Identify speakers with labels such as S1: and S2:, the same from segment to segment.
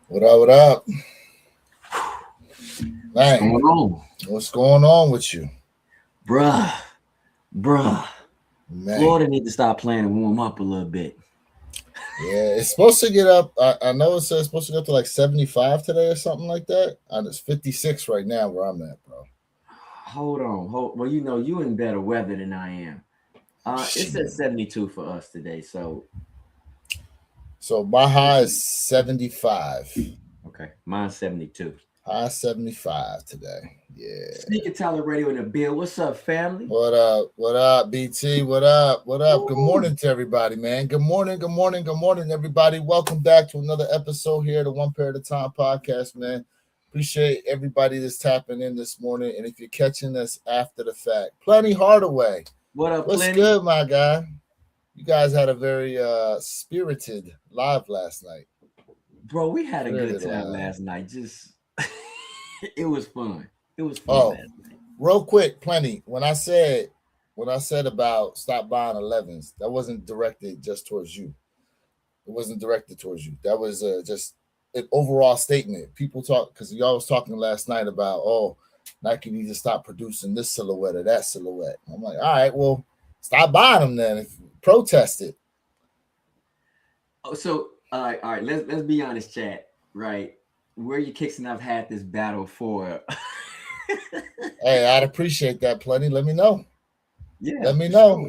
S1: What up? What up?
S2: What's
S1: Man,
S2: going on?
S1: what's going on with you?
S2: Bruh, bruh.
S1: Man,
S2: Florida need to stop playing and warm up a little bit.
S1: yeah, it's supposed to get up. I know it says it's supposed to go up to like 75 today or something like that. And it's 56 right now where I'm at, bro.
S2: Hold on. Well, you in better weather than I am. It
S1: Shit.
S2: says 72 for us today. So
S1: So my high is 75.
S2: okay, mine's 72.
S1: High 75 today. Yeah.
S2: Sneaker Tyler Radio in the bill. What's up, family?
S1: What up? What up, BT? What up? What up? Good
S2: Woo.
S1: morning to everybody, man. Good morning, good morning, good morning, everybody. Welcome back to another episode here, the One Pair at a Time podcast, man. Appreciate everybody that's tapping in this morning. And if you're catching us after the fact, Plenty Hardaway.
S2: What up,
S1: What's
S2: Plenty?
S1: good, my guy? You guys had a very spirited live last night.
S2: Bro, we had a good
S1: Spirited
S2: time
S1: live.
S2: last night. Just it was fun. It was fun
S1: Oh,
S2: last night.
S1: real quick, Plenty. When I said about stop buying 11s, that wasn't directed just towards you. It wasn't directed towards you. That was just an overall statement. People talk because y'all was talking last night about Nike needs to stop producing this silhouette or that silhouette. I'm like, all right, well, stop buying them then. If protest it.
S2: Oh, so all right. Let's be honest, chat. Right, where you kicks and I've had this battle for.
S1: Hey, I'd appreciate that, Plenty. Let me know.
S2: Yeah,
S1: Let me
S2: for
S1: know.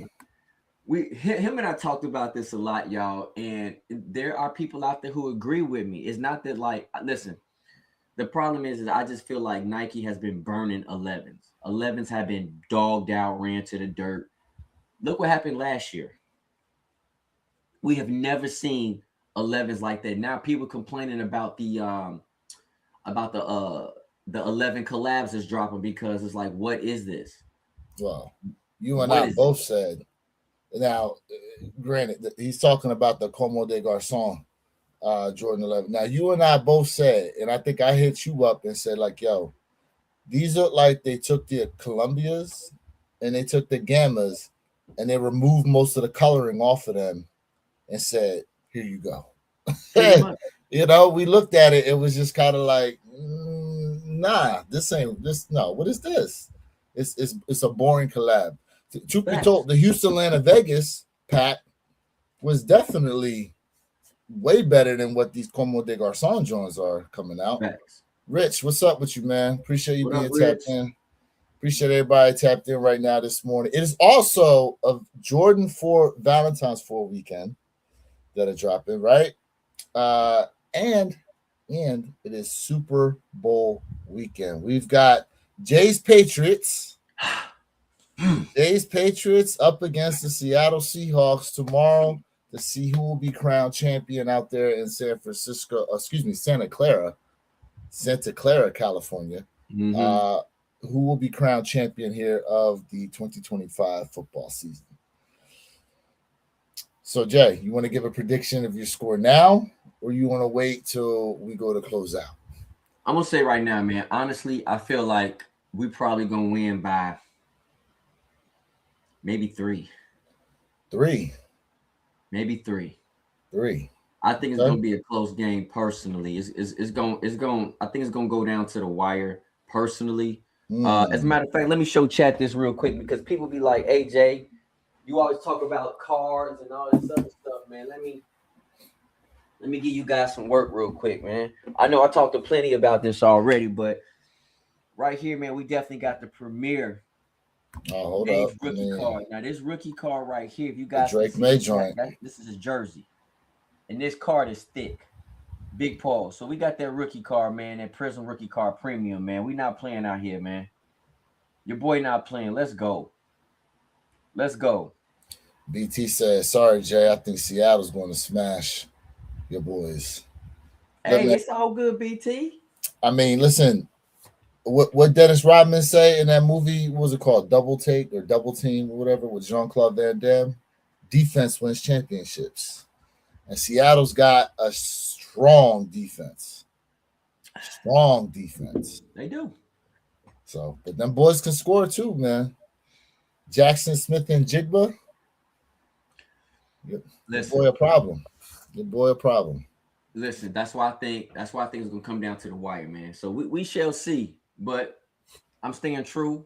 S2: sure. Him and I talked about this a lot, y'all, and there are people out there who agree with me. It's not that listen. The problem is I just feel like Nike has been burning 11s. 11s have been dogged out, ran to the dirt. Look what happened last year. We have never seen 11s like that. Now people complaining about about the 11 collabs is dropping because it's like, what is this?
S1: Well, you and
S2: What
S1: I
S2: is it?
S1: both said. Now, granted, he's talking about the Como de Garcon, Jordan 11. Now, you and I both said, and I think I hit you up and said, like, yo, these look like they took the Columbias and they took the Gammas and they removed most of the coloring off of them and said, here you go.
S2: Pretty much.
S1: We looked at it. It was just kind of like, nah, this ain't this. No, what is this? It's a boring collab. Truth be
S2: Facts.
S1: told, the Houston, Atlanta, Vegas pack was definitely way better than what these Como de Garcon joints are coming out.
S2: Facts.
S1: Rich, what's up with you, man? Appreciate you
S2: What up,
S1: being
S2: Rich?
S1: tapped in. Appreciate everybody tapped in right now this morning. It is also a Jordan 4 Valentine's 4 weekend that are dropping, right? And it is Super Bowl weekend. We've got Jay's Patriots. Jay's Patriots up against the Seattle Seahawks tomorrow to see who will be crowned champion out there in Santa Clara, California.
S2: Mm-hmm.
S1: Who will be crowned champion here of the 2025 football season? So, Jay, you want to give a prediction of your score now, or you want to wait till we go to close out?
S2: I'm gonna say right now, man. Honestly, I feel like we probably gonna win by maybe three. Maybe three.
S1: Three.
S2: I think it's
S1: Okay.
S2: gonna be a close game. Personally, it's going. I think it's gonna go down to the wire. Personally, as a matter of fact, let me show chat this real quick because people be like, "AJ, you always talk about cards and all this other stuff, man. Let me give you guys some work real quick, man. I know I talked to plenty about this already, but right here, man, we definitely got the premier
S1: Hold
S2: Dave
S1: up.
S2: rookie card. Now, this rookie card right here, if you
S1: The
S2: guys can
S1: Drake
S2: see,
S1: May joint.
S2: this is his jersey, and this card is thick, big Paul. So we got that rookie card, man. That Prism rookie card premium, man. We not playing out here, man. Your boy not playing. Let's go. Let's go.
S1: BT says, sorry, Jay. I think Seattle's going to smash your boys.
S2: Hey, it's all good, BT.
S1: I mean, listen, what Dennis Rodman say in that movie, what was it called? Double Take or Double Team or whatever with Jean-Claude Van Damme? Defense wins championships. And Seattle's got a strong defense. Strong defense.
S2: They do.
S1: So, but them boys can score too, man. Jackson Smith and Jigba.
S2: Listen,
S1: boy, a problem. Your boy a problem.
S2: Listen, that's why I think it's gonna come down to the wire, man. So we shall see. But I'm staying true.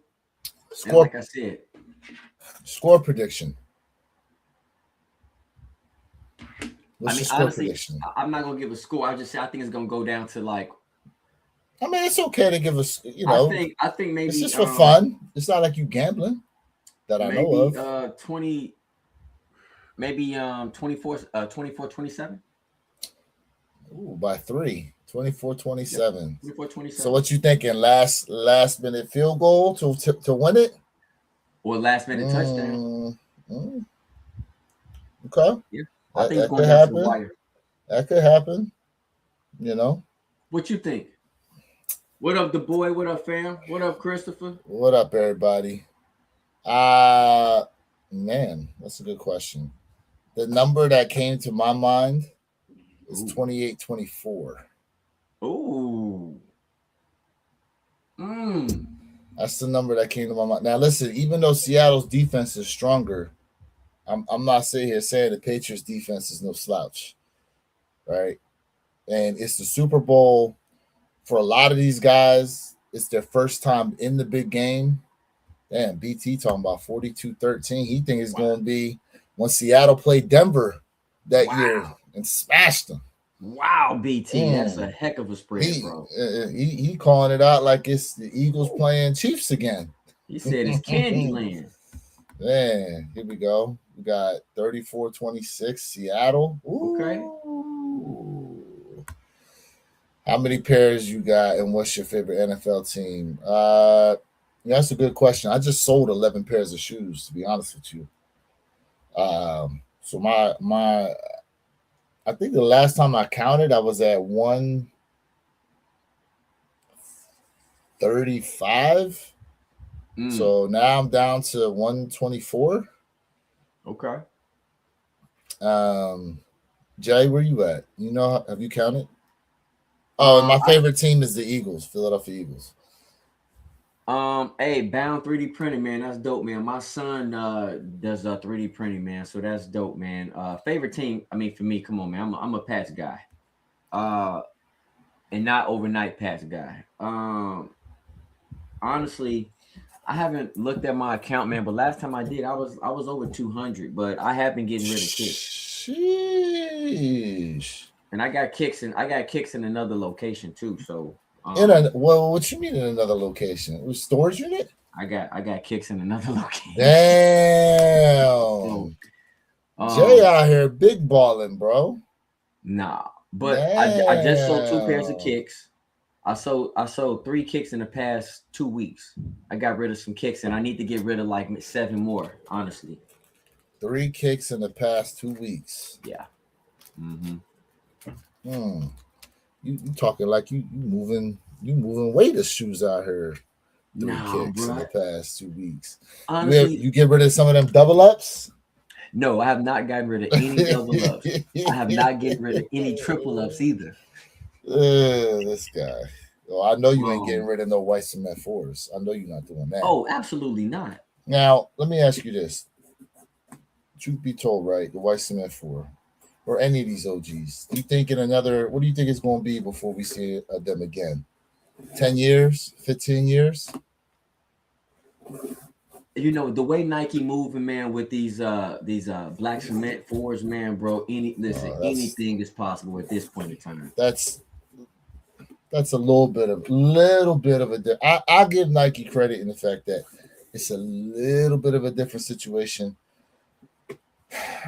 S2: And
S1: Score
S2: like I said,
S1: prediction. What's your score
S2: honestly,
S1: prediction?
S2: I'm not gonna give a score. I just say I think it's gonna go down to like.
S1: I mean, it's okay to give us,
S2: I think maybe
S1: it's just for fun. It's not like you gambling that I know
S2: maybe
S1: of.
S2: 20, maybe 24, 27.
S1: Ooh, by 3, 24-27.
S2: 24, 27.
S1: So what you thinking? Last minute field goal to win it?
S2: Or last minute touchdown.
S1: Okay.
S2: Yeah. I think it's
S1: that
S2: going
S1: could
S2: down to the
S1: happen.
S2: wire.
S1: That could happen.
S2: What you think? What up, the boy? What up, fam? What up, Christopher?
S1: What up, everybody? Man, that's a good question. The number that came to my mind is 28-24.
S2: Ooh.
S1: That's the number that came to my mind. Now, listen, even though Seattle's defense is stronger, I'm not sitting here saying the Patriots defense is no slouch, right? And it's the Super Bowl. For a lot of these guys, it's their first time in the big game. Damn, BT talking about 42-13. He think it's going to be when Seattle played Denver that year and smashed them.
S2: Wow, BT, that's a heck of a spread, bro.
S1: He calling it out like it's the Eagles playing Chiefs again.
S2: He said it's Candyland.
S1: Man, here we go. We got 34-26 Seattle. Ooh.
S2: Okay.
S1: How many pairs you got, and what's your favorite NFL team? That's a good question. I just sold 11 pairs of shoes, to be honest with you. So my I think the last time I counted, I was at 135. So now I'm down to 124.
S2: Okay.
S1: Jay, where you at? Have you counted? Oh, my favorite team is the Eagles, Philadelphia Eagles.
S2: Hey, Bound 3D printing, man, that's dope, man. My son does 3D printing, man, so that's dope, man. Favorite team, I mean, for me, come on, man, I'm a Pats guy, and not overnight Pats guy. Honestly, I haven't looked at my account, man, but last time I did, I was over 200, but I have been getting rid of kicks.
S1: Sheesh.
S2: And I got kicks in another location too. So
S1: what you mean in another location? It was storage unit?
S2: I got kicks in another location.
S1: Damn. Jay out here big balling, bro.
S2: Nah, but I just sold 2 pairs of kicks. I sold 3 kicks in the past 2 weeks. I got rid of some kicks, and I need to get rid of like 7 more, honestly.
S1: 3 kicks in the past 2 weeks.
S2: Yeah.
S1: You talking like you moving weight of shoes out here. 3 kicks in the past 2 weeks. Honestly, you get rid of some of them double ups?
S2: No, I have not gotten rid of any double ups. I have not gotten rid of any triple ups either.
S1: This guy. Oh, I know you ain't getting rid of no white cement 4s. I know you're not doing that.
S2: Oh, absolutely not.
S1: Now, let me ask you this. Truth be told, right? The white cement 4 or any of these OGs. What do you think it's going to be before we see them again? 10 years? 15 years?
S2: The way Nike moving, man, with these black cement 4s, man, bro. Anything is possible at this point in time.
S1: That's a little bit of a. I give Nike credit in the fact that it's a little bit of a different situation.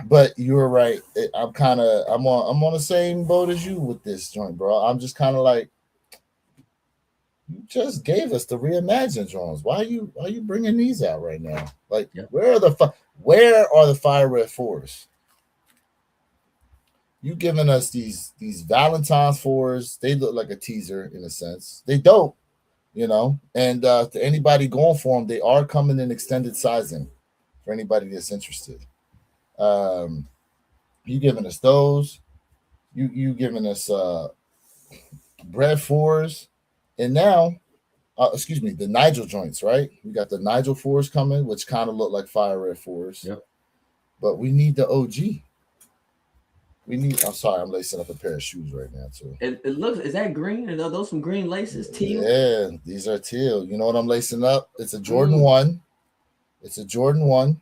S1: But you're right. I'm on the same boat as you with this joint, bro. I'm just kind of like, you just gave us the reimagined drones. Why are you bringing these out right now? Like, where are the Fire Red 4s? You giving us these Valentine's 4s? They look like a teaser in a sense. They dope, And to anybody going for them, they are coming in extended sizing for anybody that's interested. You giving us those? You giving us Bread 4s, and now, the Nigel joints, right? We got the Nigel 4s coming, which kind of look like Fire Red 4s.
S2: Yep.
S1: But we need the OG. I'm sorry, I'm lacing up a pair of shoes right now too.
S2: It looks. Is that green? Are those some green laces? Teal.
S1: Yeah, these are teal. You know what I'm lacing up? It's a Jordan 1. It's a Jordan 1.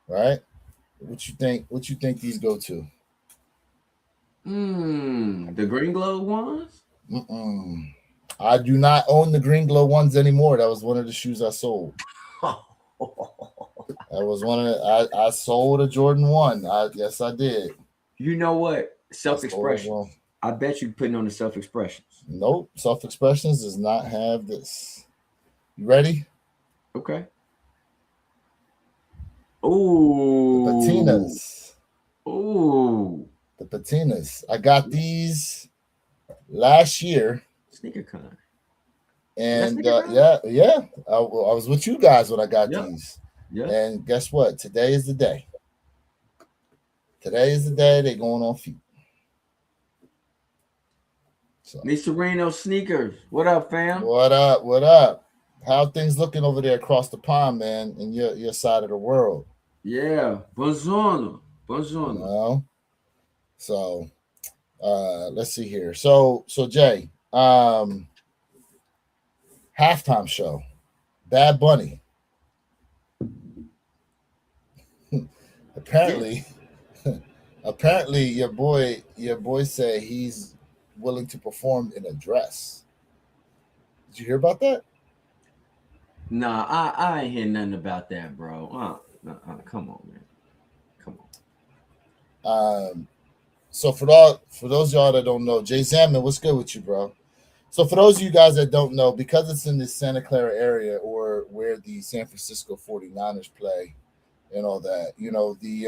S1: Right? What you think? What you think these go to?
S2: The green glove ones.
S1: I do not own the green glow ones anymore. That was one of the shoes I sold. That was one of the, I sold a Jordan 1. Yes, I did.
S2: You know what? Self-expression. I bet you putting on the self-expressions.
S1: Nope. Self-expressions does not have this. You ready?
S2: Okay. Ooh.
S1: The patinas.
S2: Ooh.
S1: The patinas. I got these last year.
S2: SneakerCon.
S1: And yeah. I was with you guys when I got these.
S2: Yeah.
S1: And guess what? Today is the day. Today is the day they're going on feet.
S2: So. Miserino Sneakers. What up, fam?
S1: What up? What up? How things looking over there across the pond, man, in your side of the world?
S2: Yeah. Buongiorno.
S1: You know? So let's see here. So Jay, halftime show. Bad Bunny. Apparently your boy said he's willing to perform in a dress. Did you hear about that?
S2: Nah, I ain't hear nothing about that, bro. Come on, man. Come
S1: on. So for those y'all that don't know, Jay Zammit, what's good with you, bro? So for those of you guys that don't know, because it's in the Santa Clara area or where the San Francisco 49ers play and all that, you know, the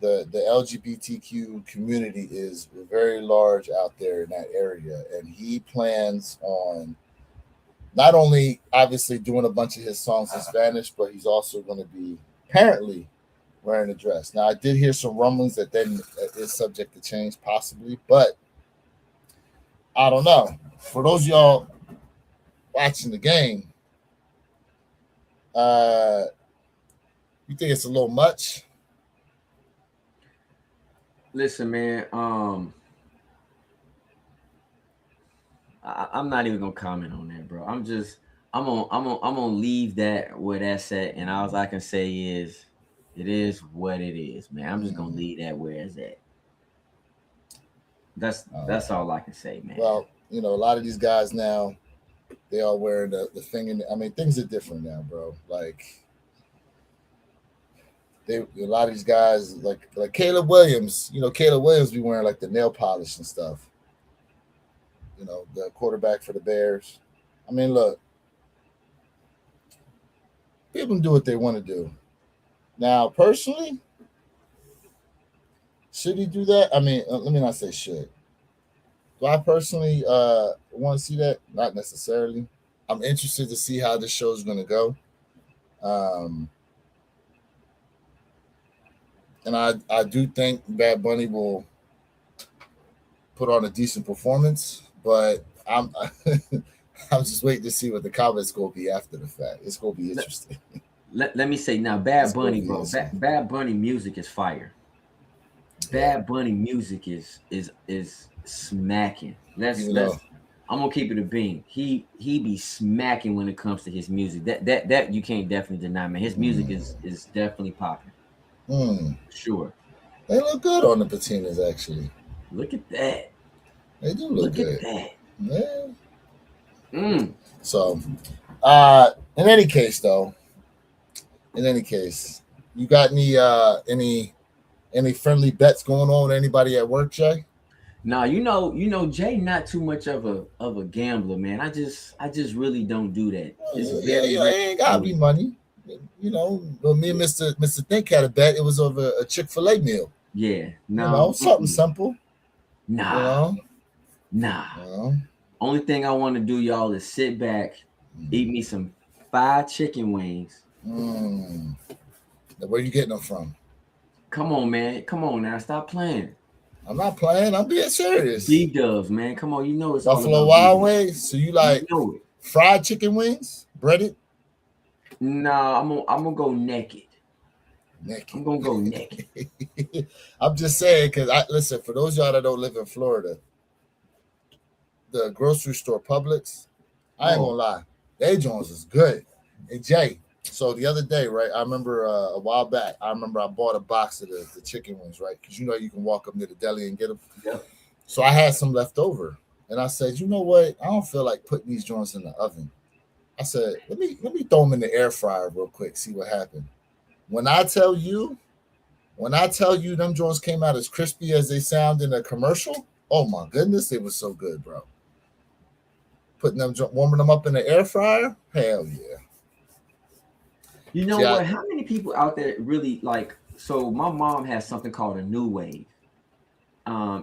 S1: LGBTQ community is very large out there in that area, and he plans on not only obviously doing a bunch of his songs in Spanish, but he's also going to be apparently wearing a dress. Now, I did hear some rumblings that then is subject to change possibly, but I don't know. For those of y'all watching the game, you think it's a little much?
S2: Listen, man. I'm not even gonna comment on that, bro. I'm gonna leave that where that's at, and all I can say is, it is what it is, man. I'm just gonna leave that where it's at. That's all I can say, man.
S1: Well, you know, a lot of these guys now, they are wearing the thing. I mean, things are different now, bro. Like a lot of these guys, like Caleb Williams. You know, Caleb Williams be wearing like the nail polish and stuff. You know, the quarterback for the Bears. I mean, look, people can do what they want to do. Now, personally, should he do that? I mean, let me not say should. Do I personally want to see that? Not necessarily. I'm interested to see how this show is going to go. And I do think Bad Bunny will put on a decent performance, but I'm just waiting to see what the comments going to be after the fact. It's going to be interesting.
S2: Let me say now, Bad Bunny, bro. Bad Bunny music is fire. Bad Bunny music is smacking. I'm gonna keep it a beam. He be smacking when it comes to his music. That you can't definitely deny, man. His music is definitely popping. Sure.
S1: They look good on the patinas, actually.
S2: Look at that.
S1: They do look good.
S2: At that.
S1: Yeah. So, in any case, you got any friendly bets going on with anybody at work, Jay?
S2: Nah, you know, Jay not too much of a gambler, man. I just really don't do that.
S1: It ain't gotta be money. You know, me and Mr. Think had a bet. It was over a Chick-fil-A meal.
S2: Yeah, no,
S1: you know, something simple.
S2: Nah. Only thing I want to do, y'all, is sit back, eat me some 5 chicken wings.
S1: Where you getting them from?
S2: Come on, man. Come on now. Stop playing.
S1: I'm not playing. I'm being serious.
S2: B-Dubs, man. Come on. You know it's
S1: Buffalo Wild Wings. So you like fried chicken wings? Breaded?
S2: Nah, I'm gonna go naked.
S1: Nikki.
S2: I'm gonna go Nick.
S1: I'm just saying because I listen for those y'all that don't live in Florida, the grocery store Publix. I ain't gonna
S2: Oh,
S1: lie, they Jones is good. And Jay, so the other day, right? I remember a while back. I remember I bought a box of the chicken wings, right? Because you know you can walk up near the deli and get them.
S2: yep.
S1: So I had some left over, and I said, you know what? I don't feel like putting these joints in the oven. I said, let me throw them in the air fryer real quick, see what happened. When I tell you, them joints came out as crispy as they sound in a commercial. Oh my goodness, they were so good, bro. Warming them up in the air fryer. Hell yeah.
S2: You know
S1: See,
S2: what? How many people out there really like? So my mom has something called a New Wave.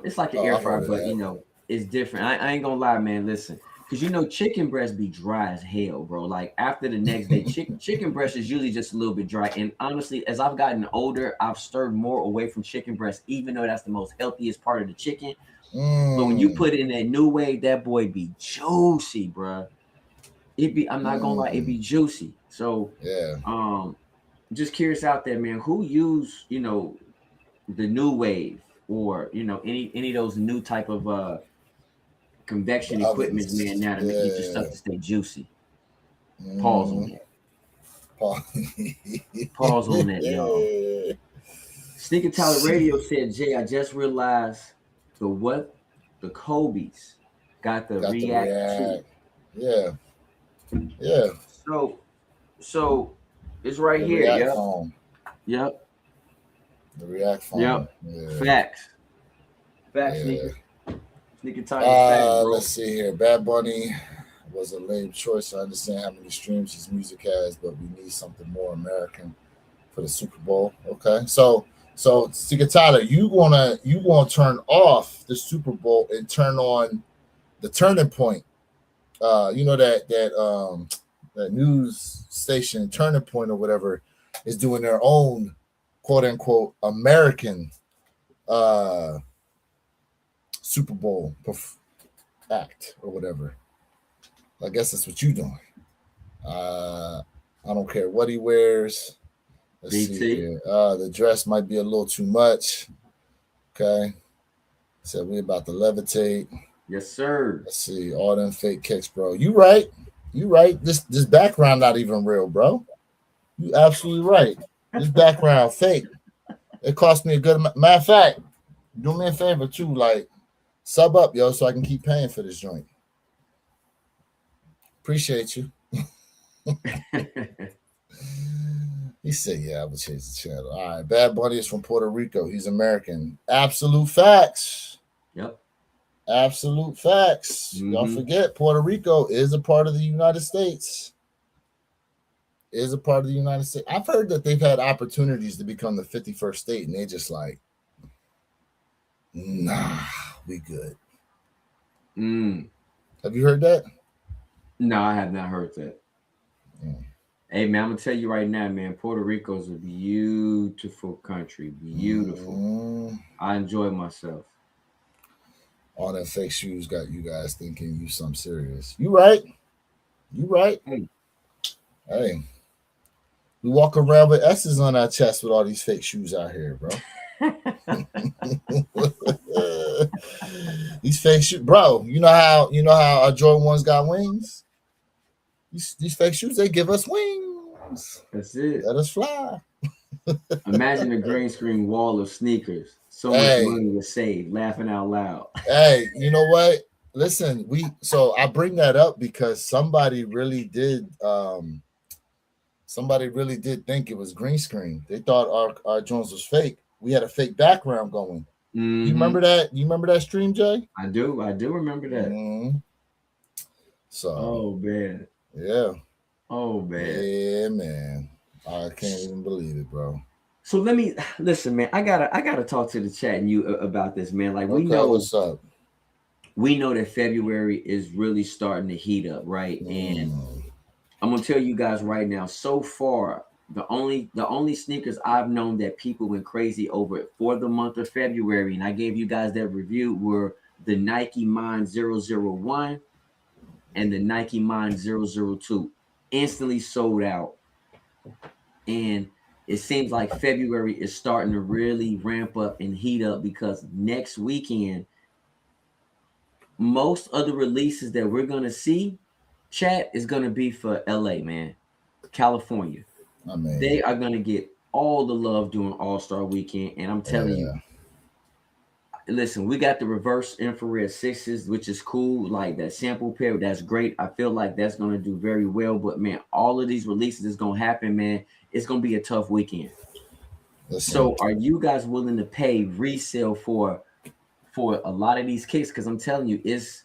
S2: It's like an air
S1: I've
S2: fryer,
S1: heard of
S2: but
S1: that.
S2: it's different. I ain't gonna lie, man. Listen, because chicken breast be dry as hell, bro. Like after the next day, chicken breast is usually just a little bit dry. And honestly, as I've gotten older, I've stirred more away from chicken breast, even though that's the most healthiest part of the chicken. But when you
S1: Mm,
S2: put it in that New Wave, that boy be juicy, bro. I'm not gonna lie, it be
S1: mm,
S2: juicy. So,
S1: yeah.
S2: um, just curious out there, man, who use the New Wave or any of those new type of
S1: The
S2: convection equipments, man,
S1: ovens.
S2: now to get your stuff
S1: Yeah.
S2: to stay juicy. Pause on
S1: Mm,
S2: that.
S1: Paul.
S2: Pause on that, y'all. Sneaker Tyler Radio said, Jay, I just realized the what the Kobe's got the
S1: Got the
S2: React 2.
S1: React. Yeah. Yeah.
S2: So it's right
S1: The
S2: here.
S1: React
S2: Yep.
S1: phone.
S2: Yep.
S1: The React phone.
S2: Yep.
S1: Yeah.
S2: Facts. Facts,
S1: Yeah.
S2: Sneaker Tyler facts, bro.
S1: Let's see here. Bad Bunny was a lame choice. I understand how many streams his music has, but we need something more American for the Super Bowl. Okay. So Sika Tyler, you gonna turn off the Super Bowl and turn on the Turning Point. You know that news station Turning Point or whatever is doing their own quote unquote American uh Super Bowl act or whatever. I guess that's what you're doing. I don't care what he wears. Let's see
S2: BT.
S1: here. The dress might be a little too much. Okay. Said we about to levitate.
S2: Yes, sir.
S1: Let's see. All them fake kicks, bro. You right. You right. This background not even real, bro. You absolutely right. This background fake. It cost me a good matter of fact. Do me a favor too, like sub up, yo, so I can keep paying for this joint. Appreciate you. He said, yeah, I would change the channel. All right. Bad Bunny is from Puerto Rico. He's American. Absolute facts.
S2: Yep.
S1: Absolute facts. Y'all forget Puerto Rico is a part of the United States. Is a part of the United States. I've heard that they've had opportunities to become the 51st state, and they just like, nah, we good. Have you heard that?
S2: No, I have not heard that. Hey man, I'm gonna tell you right now, man. Puerto Rico is a beautiful country. Beautiful. I enjoy myself.
S1: All that fake shoes got you guys thinking you something serious. You right. You right. Hey. We walk around with S's on our chest with all these fake shoes out here, bro. These fake shoes, bro. You know how our Jordan ones got wings. These fake shoes, they give us wings.
S2: That's it.
S1: Let us fly.
S2: Imagine a green screen wall of sneakers. So much money to save. Laughing out loud.
S1: Hey, you know what? Listen, so I bring that up because somebody really did think it was green screen. They thought our Jones was fake. We had a fake background going. You remember that? You remember that stream, Jay?
S2: I do remember that.
S1: So
S2: oh man.
S1: Yeah.
S2: Oh man.
S1: Yeah, man. I can't even believe it, bro.
S2: So let me listen, man. I gotta talk to the chat and you about this, man. Like we know
S1: what's up.
S2: We know that February is really starting to heat up, right? And I'm gonna tell you guys right now, so far, the only sneakers I've known that people went crazy over for the month of February, and I gave you guys that review, were the Nike Mind 001 and the Nike Mind 002. Instantly sold out. And it seems like February is starting to really ramp up and heat up because next weekend, most of the releases that we're gonna see, chat is gonna be for LA, man, California.
S1: I mean,
S2: They are gonna get all the love during All-Star weekend, and I'm telling you,
S1: yeah.
S2: listen, we got the reverse infrared sixes, which is cool. Like that sample pair, that's great. I feel like that's gonna do very well. But man, all of these releases is gonna happen, man. It's gonna be a tough weekend.
S1: Listen,
S2: So, are you guys willing to pay resale for a lot of these kicks? Because I'm telling you, it's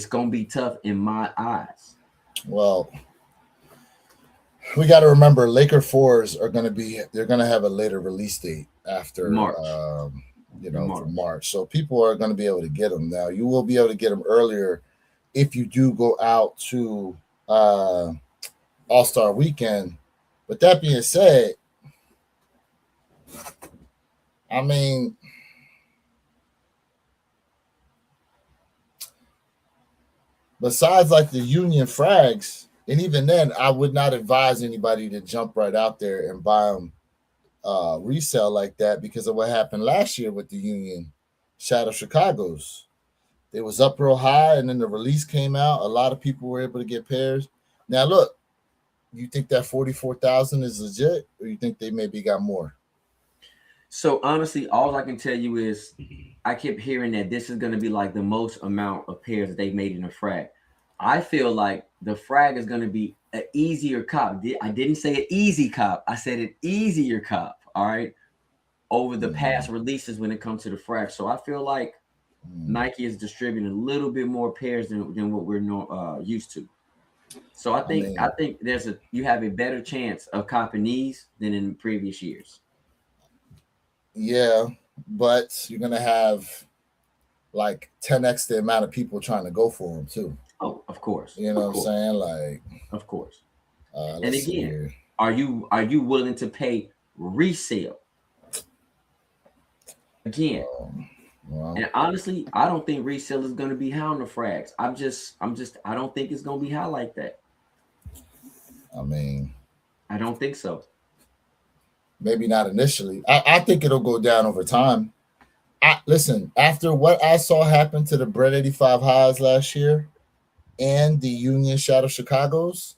S2: gonna be tough in my eyes.
S1: well, we got to remember Laker fours are going to be, they're going to have a later release date after,
S2: March,
S1: for
S2: March.
S1: March. So people are going to be able to get them now. You will be able to get them earlier if you do go out to All Star Weekend. But that being said, I mean, besides like the Union frags, and even then, I would not advise anybody to jump right out there and buy them resale like that because of what happened last year with the Union Shadow Chicago's. It was up real high, and then the release came out. A lot of people were able to get pairs. Now, look, you think that 44,000 is legit, or you think they maybe got more?
S2: So honestly, all I can tell you is I kept hearing that this is going to be like the most amount of pairs that they made in a frag. I feel like the frag is going to be an easier cop. I didn't say an easy cop. I said an easier cop. All right. Over the past releases when it comes to the frag. So I feel like Nike is distributing a little bit more pairs than what we're used to. So
S1: I mean,
S2: I think you have a better chance of copping these than in previous years.
S1: yeah, but you're gonna have like 10x the amount of people trying to go for them too.
S2: Oh, of course,
S1: You know
S2: of
S1: what I'm
S2: course,
S1: saying? Like,
S2: of course. And
S1: let's see
S2: again,
S1: here.
S2: are you willing to pay resale? Again,
S1: Well,
S2: and honestly, I don't think resale is going to be high on the frags. I don't think it's going to be high like that.
S1: I mean,
S2: I don't think so.
S1: maybe not initially. I think it'll go down over time. Listen, after what I saw happen to the Bread 85 highs last year and the Union Shadow Chicago's,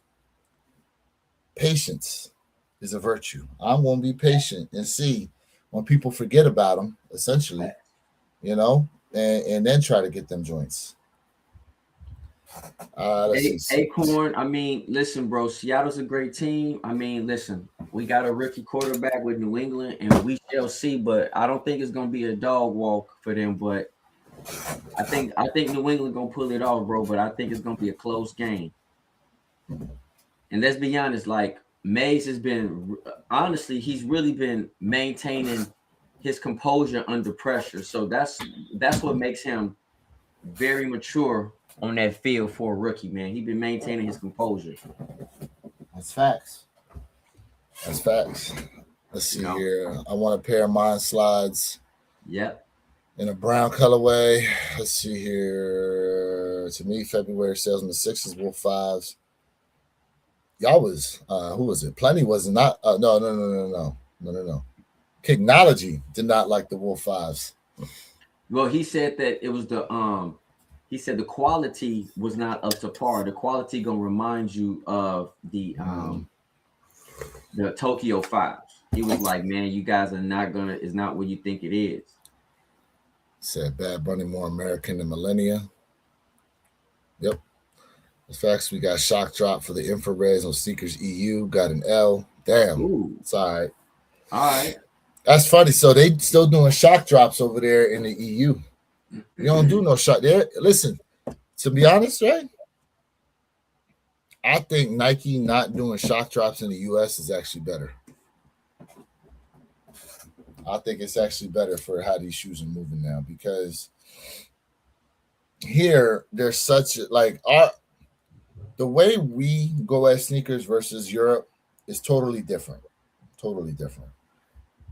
S1: patience is a virtue. I'm going to be patient and see when people forget about them, essentially, you know, and then try to get them joints. Let's see.
S2: Acorn, I mean, listen, bro, Seattle's a great team. I mean, listen, we got a rookie quarterback with New England, and we shall see. But I don't think it's gonna be a dog walk for them. But I think New England gonna pull it off, bro. But I think it's gonna be a close game. And let's be honest, like Mays has been honestly, he's really been maintaining his composure under pressure. So that's what makes him very mature on that field for a rookie, man. He's been maintaining his composure.
S1: That's facts. That's facts. Let's see here. I want a pair of mine slides.
S2: Yep.
S1: In a brown colorway. Let's see here. To me, February sales in the sixes, Wolf fives. Y'all was who was it? Plenty was not. No. Technology did not like the Wolf fives.
S2: Well, he said that it was he said the quality was not up to par. The quality gonna remind you of the Tokyo fives. He was like, man, you guys are not gonna. It's not what you think it is.
S1: Said Bad Bunny more American than Millennia. Yep. The facts, we got shock drop for the infrareds on Seekers EU. Got an L. Damn. Ooh. It's all right.
S2: All right.
S1: That's funny. So they still doing shock drops over there in the EU. You don't do no shock there. Listen, to be honest, right? I think Nike not doing shock drops in the US is actually better. I think it's actually better for how these shoes are moving now because here there's such like the way we go at sneakers versus Europe is totally different. Totally different.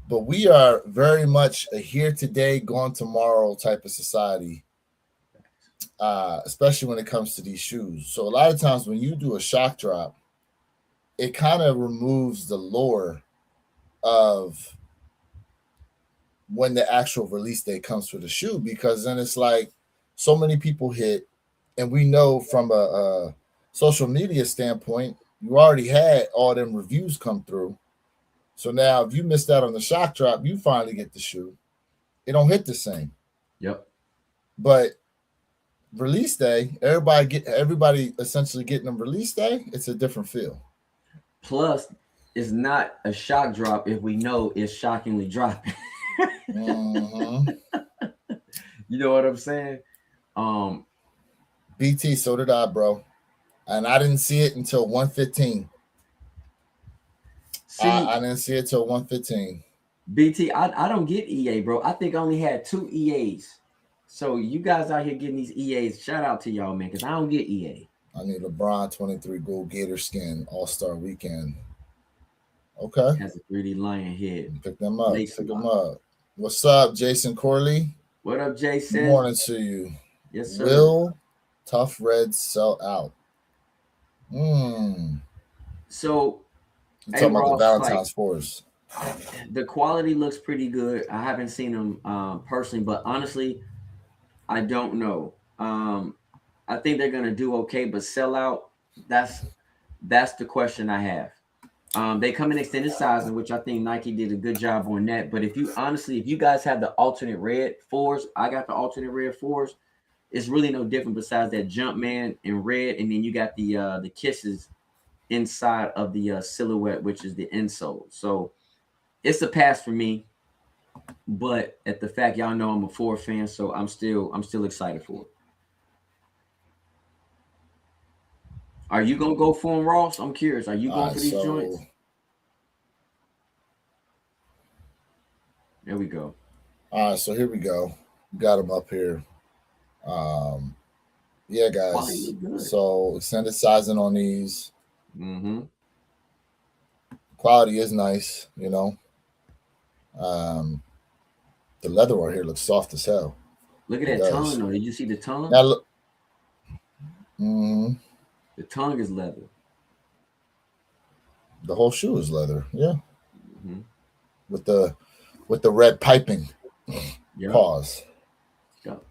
S1: But we are very much a here today, gone tomorrow type of society, especially when it comes to these shoes. So a lot of times when you do a shock drop, it kind of removes the lure of when the actual release date comes for the shoe, because then it's like so many people hit, and we know from a social media standpoint, you already had all them reviews come through. So now if you missed out on the shock drop, you finally get the shoe. It don't hit the same.
S2: Yep.
S1: But release day, everybody essentially getting them release day, it's a different feel.
S2: Plus, it's not a shock drop if we know it's shockingly dropping.
S1: Mm-hmm.
S2: You know what I'm saying?
S1: BT, so did I, bro. And I didn't see it until 1:15. I didn't see it till 1:15.
S2: BT, I don't get EA, bro. I think I only had 2 EAs. So you guys out here getting these EAs, shout out to y'all, man, because I don't get EA.
S1: I need LeBron 23 gold Gator skin All-Star Weekend. Okay.
S2: Has a 3D lion head.
S1: Pick them up. Pick them up. What's up, Jason Corley?
S2: What up, Jason?
S1: Good morning to you.
S2: Yes, sir.
S1: Will Tough Reds sell out?
S2: So
S1: you're talking about the Valentine's Force.
S2: The quality looks pretty good. I haven't seen them personally, but honestly, I don't know. I think they're gonna do okay, but sell out, that's the question I have. They come in extended sizing, which I think Nike did a good job on that. But if you guys have the alternate red 4s, I got the alternate red 4s. It's really no different besides that Jumpman in red, and then you got the kisses inside of the silhouette, which is the insole. So it's a pass for me. But at the fact, y'all know I'm a 4 fan, so I'm still excited for it. Are you gonna go for them, Ross? I'm curious. Are you going for these joints? There we go.
S1: All right, so here we go. Got them up here. Yeah, guys. So extended sizing on these.
S2: Mm-hmm.
S1: Quality is nice, you know. The leather right here looks soft as hell.
S2: Look at that tongue, though. Did you see the tongue?
S1: Now look. Mm-hmm.
S2: The tongue is leather.
S1: The whole shoe is leather, yeah.
S2: Mm-hmm.
S1: With the red piping.
S2: Yep.
S1: Pause.
S2: Yep.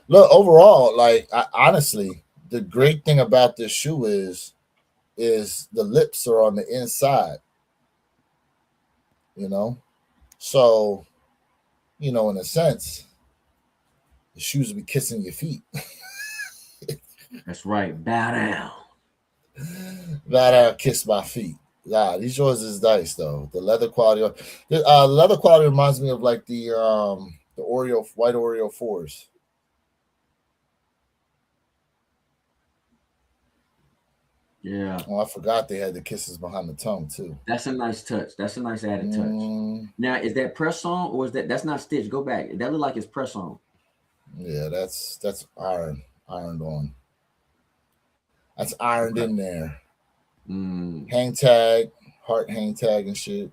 S1: Look, overall, like honestly, the great thing about this shoe is the lips are on the inside. You know, so in a sense, the shoes will be kissing your feet.
S2: That's right. Bow down.
S1: Bow down, kiss my feet. Yeah, these yours is nice though. The leather quality, leather quality reminds me of like the Oreo white Oreo 4s.
S2: Yeah.
S1: Oh, I forgot they had the kisses behind the tongue too.
S2: That's a nice touch. That's a nice added touch. Now, is that press on or is that's not stitched? Go back. That look like it's press on.
S1: Yeah, that's ironed on. That's ironed in there. Hang tag, heart hang tag and shit.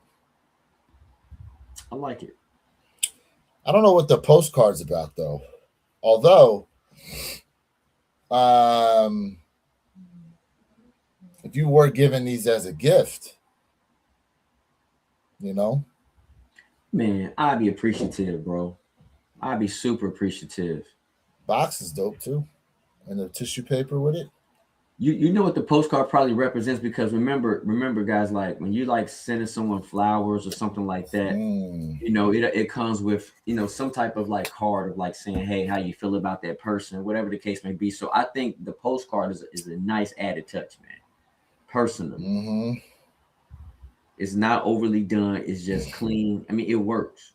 S2: I like it.
S1: I don't know what the postcard's about though. Although, if you were given these as a gift,
S2: man, I'd be appreciative, bro. I'd be super appreciative.
S1: Box is dope too, and the tissue paper with it.
S2: You know what the postcard probably represents, because remember guys, like when you like sending someone flowers or something like that, it comes with some type of like card of like saying, hey, how you feel about that person, whatever the case may be. So I think the postcard is a nice added touch, man. Personally, it's not overly done. It's just clean. I mean, it works.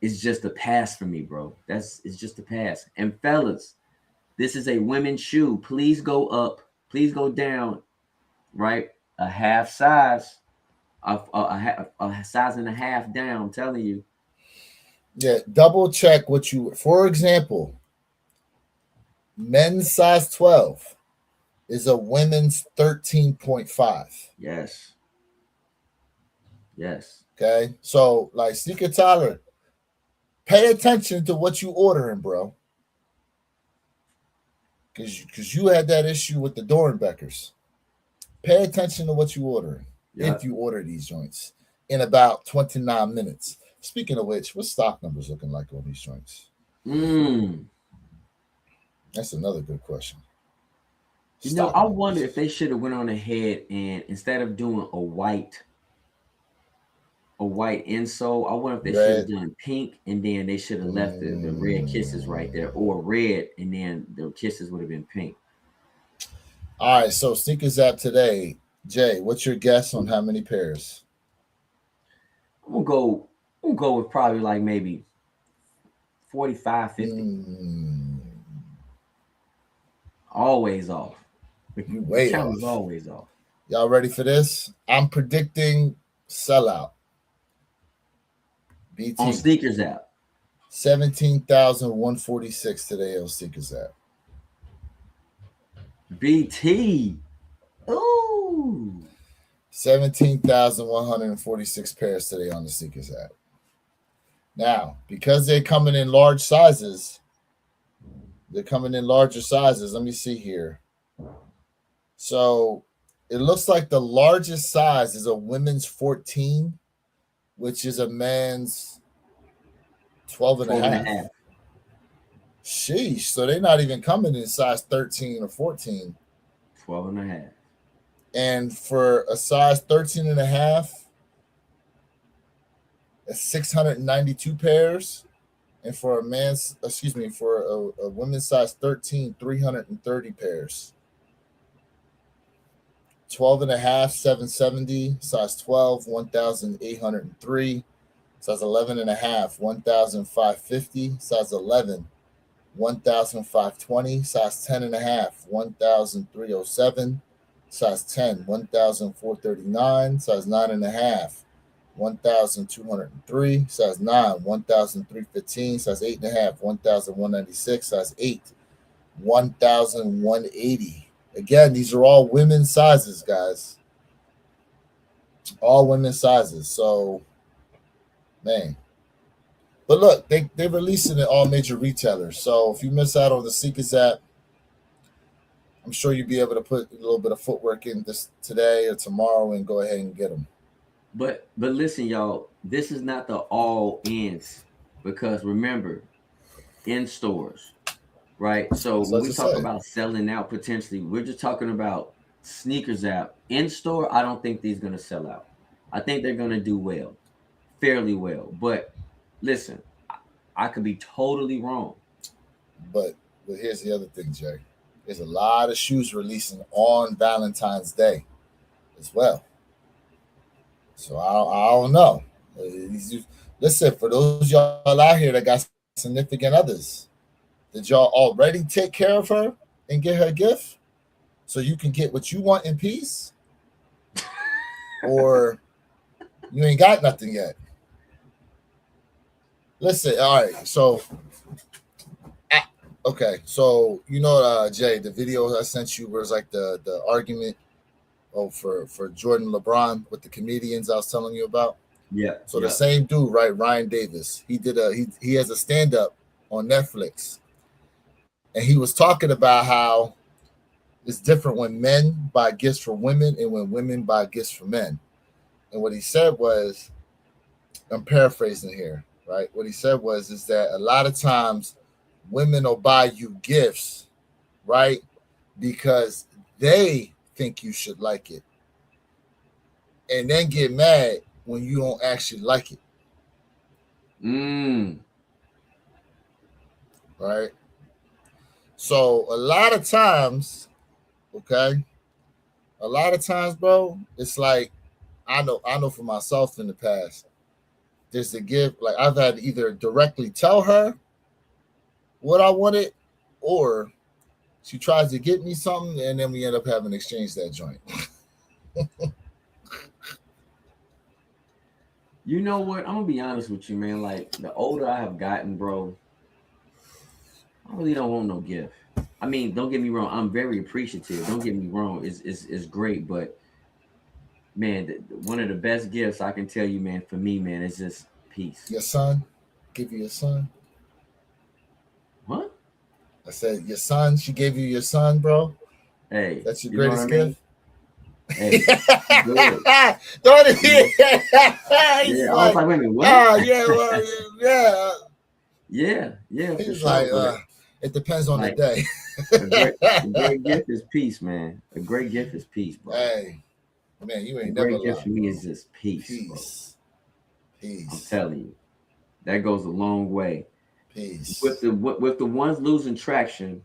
S2: It's just a pass for me, bro. It's just a pass. And fellas, this is a women's shoe. Please go up. Please go down, right? A half size, a size and a half down. I'm telling you.
S1: Yeah, double check what you. For example, men's size 12 is a women's 13.5.
S2: Yes.
S1: Okay, so like Sneaker Tyler, pay attention to what you ordering, bro. Because you had that issue with the Dorenbeckers. Pay attention to what you ordering.
S2: Yeah.
S1: if you order these joints in about 29 minutes. Speaking of which, what stock numbers looking like on these joints? That's another good question. Stock
S2: I
S1: numbers.
S2: wonder if they should have went on ahead and instead of doing a white insole, I wonder if they should have
S1: Red.
S2: done pink and then they should have left the red kisses right there, or red and then the kisses would have been pink.
S1: All right, so Sneakers app today. Jay, what's your guess on how many pairs?
S2: I'm gonna go with probably like maybe 45, 50. Always off.
S1: You
S2: The
S1: way
S2: count is
S1: off.
S2: always off.
S1: Y'all ready for this? I'm predicting sellout. BT.
S2: On Sneakers app.
S1: 17,146 today on Sneakers app.
S2: BT. Ooh.
S1: 17,146 pairs today on the Sneakers app. Now, because they're coming in large sizes, they're coming in larger sizes. Let me see here. So it looks like the largest size is a women's 14, which is a man's 12 and a half. Sheesh. So they're not even coming in size 13 or 14.
S2: 12 and a half.
S1: And for a size 13 and a half, that's 692 pairs. And for a women's size 13, 330 pairs. 12 and a half, 770. Size 12, 1,803. Size 11 and a half, 1,550. Size 11, 1,520. Size 10 and a half, 1,307. Size 10, 1,439. Size 9 and a half, 1,203. Size 9, 1,315. Size 8 and a half, 1,196. Size 8, 1,180. Again, these are all women's sizes, guys. All women's sizes. So, man. But look, they're releasing it all major retailers. So if you miss out on the Sneakers app, I'm sure you'll be able to put a little bit of footwork in this today or tomorrow and go ahead and get them.
S2: But listen, y'all, this is not the all ends, because remember, in stores, right? So when we talk about selling out potentially, we're just talking about Sneakers app. In store, I don't think these going to sell out. I think they're going to do well, fairly well. But listen, I could be totally wrong.
S1: But here's the other thing, Jay. There's a lot of shoes releasing on Valentine's Day as well. So I don't know. Listen, for those y'all out here that got significant others, did y'all already take care of her and get her a gift so you can get what you want in peace? Or you ain't got nothing yet? Listen, all right, so okay, so Jay, the video I sent you was like the argument for Jordan LeBron with the comedians I was telling you about.
S2: Yeah.
S1: So the same dude, right? Ryan Davis. He has a stand-up on Netflix. And he was talking about how it's different when men buy gifts for women and when women buy gifts for men. And what he said was, I'm paraphrasing here, right? What he said is that a lot of times women will buy you gifts, right? Because they think you should like it. And then get mad when you don't actually like it. Right? So a lot of times, bro, it's like I know for myself in the past, there's a gift, like I've had to either directly tell her what I wanted, or she tries to get me something, and then we end up having to exchange that joint.
S2: You know what? I'm gonna be honest with you, man. Like the older I have gotten, bro, I really don't want no gift. I mean, don't get me wrong. I'm very appreciative. Don't get me wrong. It's great, but man, one of the best gifts I can tell you, man, for me, man, is just peace.
S1: Your son, give you a son.
S2: What?
S1: I said your son. She gave you your son, bro.
S2: Hey,
S1: that's your greatest gift.
S2: Hey, good.
S1: Don't he? He's
S2: Yeah, I was
S1: like,
S2: like, wait a minute, what?
S1: yeah, well, yeah.
S2: Yeah, for
S1: He's
S2: sure.
S1: like,
S2: But
S1: it depends on the
S2: like
S1: day.
S2: a great gift is peace, man. A great gift is peace, bro.
S1: Hey, man, you
S2: A
S1: ain't never
S2: great gift
S1: lied,
S2: for me
S1: bro.
S2: is just peace, bro.
S1: Peace,
S2: I'm
S1: peace,
S2: telling you, that goes a long way. With
S1: peace.
S2: the ones losing traction,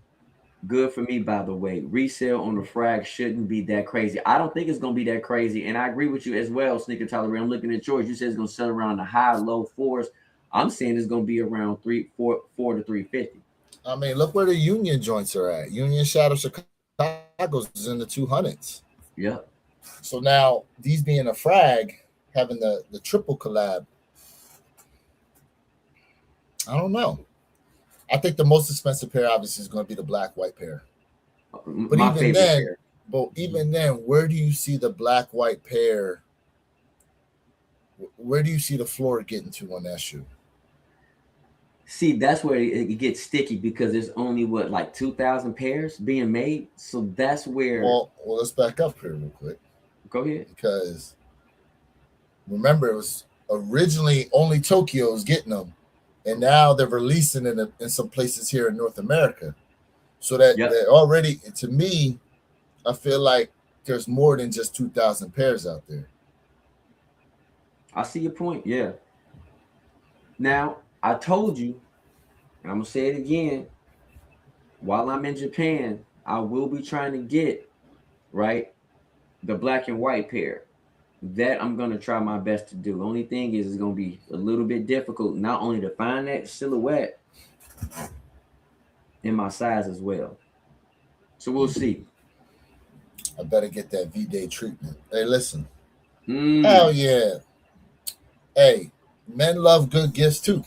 S2: good for me, by the way. Resale on the frag shouldn't be that crazy. I don't think it's gonna be that crazy, and I agree with you as well, Sneaker Tyler. I'm looking at yours. You said it's gonna sell around the high, low fours. I'm saying it's gonna be around 4 to 350.
S1: I mean, look where the Union joints are at. Union Shadow Chicago's is in the 200s.
S2: Yep.
S1: So now these being a frag, having the triple collab, I don't know. I think the most expensive pair obviously is going to be the black white pair. But
S2: My
S1: even
S2: favorite
S1: then,
S2: pair.
S1: where do you see the black white pair? Where do you see the floor getting to on that shoe?
S2: See, that's where it gets sticky because there's only what, like 2,000 pairs being made. So that's where.
S1: Well, let's back up here real quick.
S2: Go ahead.
S1: Because remember, it was originally only Tokyo was getting them, and now they're releasing it in some places here in North America. So that they're already, to me, I feel like there's more than just 2,000 pairs out there.
S2: I see your point. Yeah. Now, I told you, and I'm going to say it again. While I'm in Japan, I will be trying to get, right, the black and white pair. That I'm going to try my best to do. The only thing is, it's going to be a little bit difficult, not only to find that silhouette in my size as well. So we'll see.
S1: I better get that V-Day treatment. Hey, listen. Hell yeah. Hey, men love good gifts too.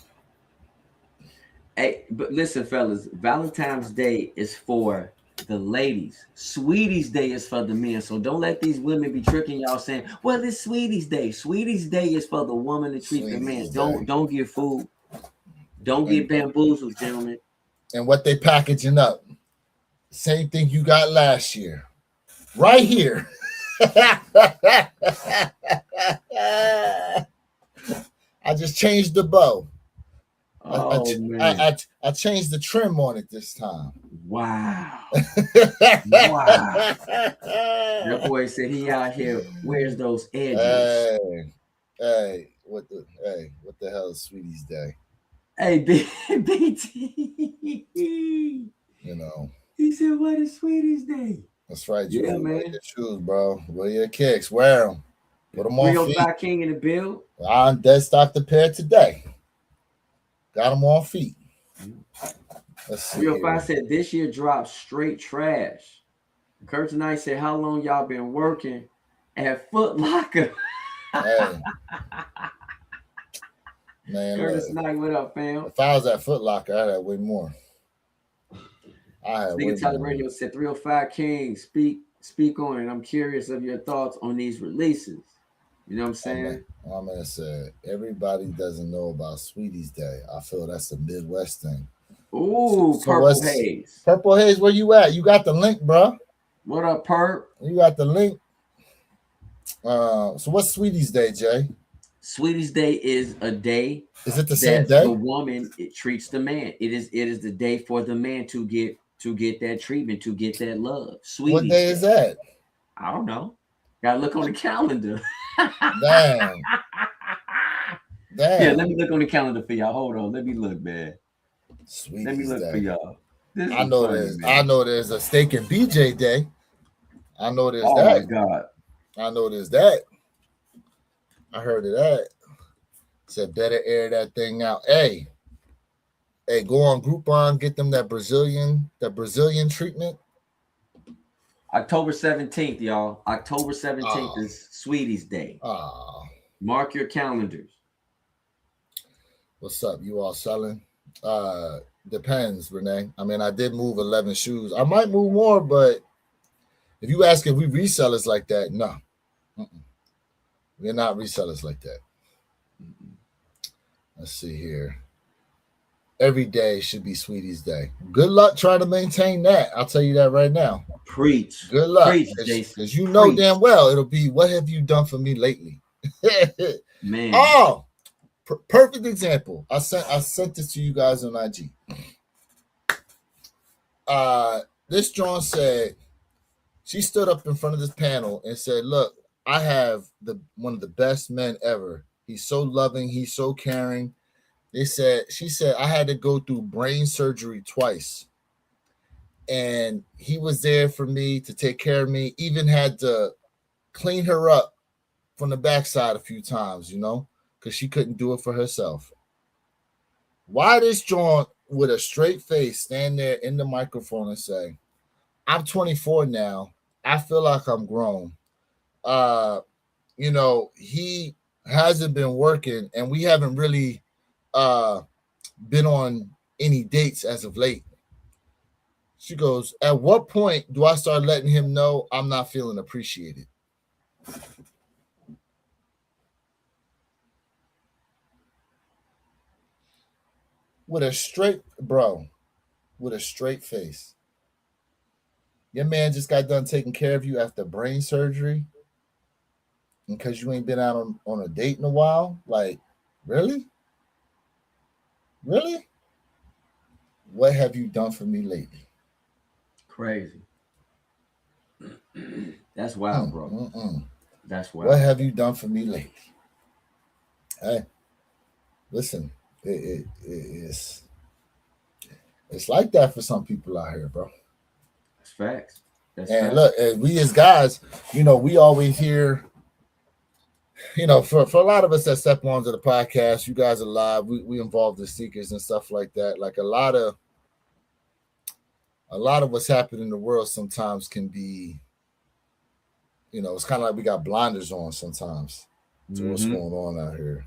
S2: Hey, but listen, fellas, Valentine's Day is for the ladies. Sweetie's Day is for the men. So don't let these women be tricking y'all saying, well, it's Sweetie's Day. Sweetie's Day is for the woman to treat the man. Don't get fooled. Don't get bamboozled, gentlemen.
S1: And what they packaging up. Same thing you got last year. Right here. I just changed the bow. I changed the trim on it this time.
S2: Wow. Wow. That boy said he out here. Where's those edges?
S1: Hey, what the hell is Sweetie's Day?
S2: Hey, BT.
S1: You know.
S2: He said, what is Sweetie's Day?
S1: That's right,
S2: Joe. Yeah, man.
S1: Wear your shoes, bro. Wear your kicks. Wear them. Put them on feet.
S2: 305 King in the build.
S1: I'm dead stock the pair today. Got them on feet. Let's see.
S2: 305 said this year dropped straight trash. Kurt Knight said, how long y'all been working at Foot Locker?
S1: Hey. Man,
S2: Curtis Knight, what up, fam?
S1: If I was at Foot Locker, I'd have way more.
S2: Nigga Tyler Radio said 305 King, speak on it. I'm curious of your thoughts on these releases. You know what I'm saying?
S1: I'm gonna say everybody doesn't know about Sweetie's Day. I feel that's a Midwest thing.
S2: Ooh, so Purple Haze.
S1: Purple Haze, where you at? You got the link, bro.
S2: What up, Perp?
S1: You got the link. So what's Sweetie's Day, Jay?
S2: Sweetie's Day is a day.
S1: Is it the same day?
S2: The woman treats the man. It is the day for the man to get that treatment, to get that love. Sweetie's
S1: what day is that?
S2: I don't know. Gotta look on the calendar.
S1: Damn.
S2: Yeah, let me look on the calendar for y'all. Hold on. Let me look, man.
S1: Sweetie's
S2: let me look
S1: Day.
S2: for y'all.
S1: I know there's a Steak and BJ Day. I know there's that.
S2: Oh my God.
S1: I know there's that. I heard of that. Said better air that thing out. Hey, go on Groupon, get them that Brazilian treatment.
S2: October 17th, y'all. October 17th is Sweetie's Day. Mark your calendars.
S1: What's up? You all selling? Depends, Renee. I mean, I did move 11 shoes. I might move more, but if you ask if we resellers like that, no. We're not resellers like that. Let's see here. every day should be Sweetie's day. Good luck trying to maintain that. I'll tell you that right now.
S2: Preach.
S1: Good luck,
S2: Preach, Jason.
S1: because you know damn well it'll be, what have you done for me lately?
S2: Man.
S1: Oh, perfect example. I sent this to you guys on IG. This John said, she stood up in front of this panel and said, look, I have one of the best men ever. He's so loving, he's so caring. She said, I had to go through brain surgery twice. And he was there for me to take care of me, even had to clean her up from the backside a few times, because she couldn't do it for herself. Why this John with a straight face stand there in the microphone and say, I'm 24 now. I feel like I'm grown. He hasn't been working and we haven't really been on any dates as of late. She goes, at what point do I start letting him know I'm not feeling appreciated? With a straight face. Your man just got done taking care of you after brain surgery. And because you ain't been out on a date in a while? Like, really? Really? What have you done for me lately?
S2: Crazy. That's wild, bro. That's wild.
S1: What have you done for me lately? Hey, listen, it's like that for some people out here, bro.
S2: That's facts.
S1: Look, we as guys, we always hear, for a lot of us that step onto the podcast, you guys are live. We involve the seekers and stuff like that. Like a lot of what's happening in the world sometimes can be, it's kind of like we got blinders on sometimes to what's going on out here.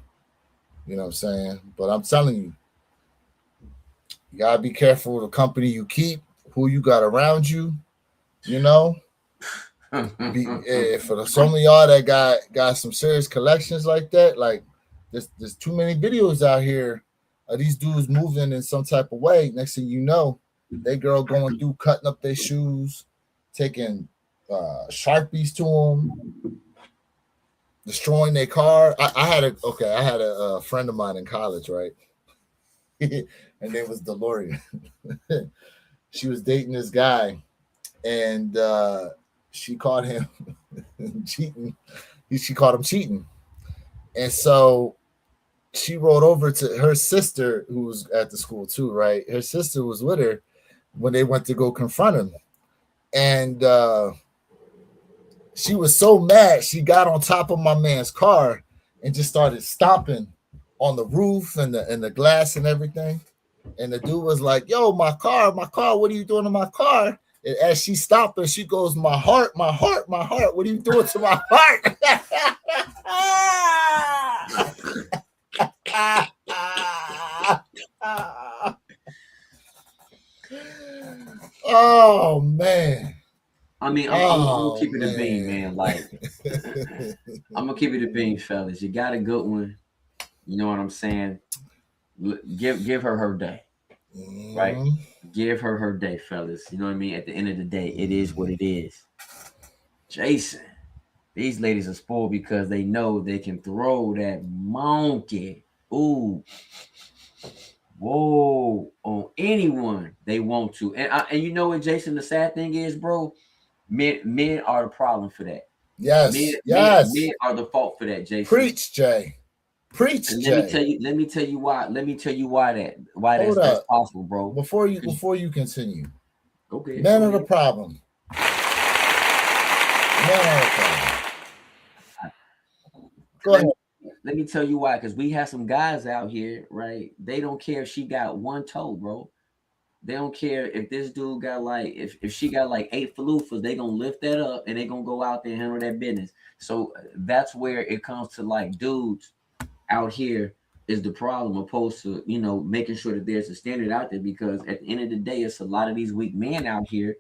S1: You know what I'm saying? But I'm telling you, you gotta be careful of the company you keep, who you got around you. For some of y'all that got some serious collections like that, like there's too many videos out here of these dudes moving in some type of way. Next thing you know, they girl going through, cutting up their shoes, taking Sharpies to them, destroying their car. I had a friend of mine in college, right? Her name was DeLorean. She was dating this guy, and she caught him cheating. She caught him cheating, and so she rode over to her sister, who was at the school too, right? Her sister was with her when they went to go confront him, and she was so mad, she got on top of my man's car and just started stomping on the roof and the glass and everything. And the dude was like, yo, my car, what are you doing to my car? And as she stopped her, she goes, my heart, what are you doing to my heart? Oh, man.
S2: I mean, I'm gonna keep it a bean, man. Like, I'm gonna keep it a bean, fellas. You got a good one. You know what I'm saying? Give her day, right? Give her day, fellas. You know what I mean? At the end of the day, it is what it is. Jason, these ladies are spoiled because they know they can throw that monkey, whoa, on anyone they want to. And you know what, Jason? The sad thing is, bro, men are the problem for that.
S1: Yes,
S2: men are the fault for that, Jason.
S1: Preach, Jay. Preach, Jay.
S2: Let me tell you why that's possible, bro.
S1: Before you continue,
S2: okay.
S1: Men are the problem. Go ahead.
S2: Let me tell you why, because we have some guys out here, right? They don't care if she got one toe, bro. They don't care if this dude got like if she got like 8 faloofas, they gonna lift that up and they gonna go out there and handle that business. So that's where it comes to like dudes out here is the problem, opposed to making sure that there's a standard out there, because at the end of the day, it's a lot of these weak men out here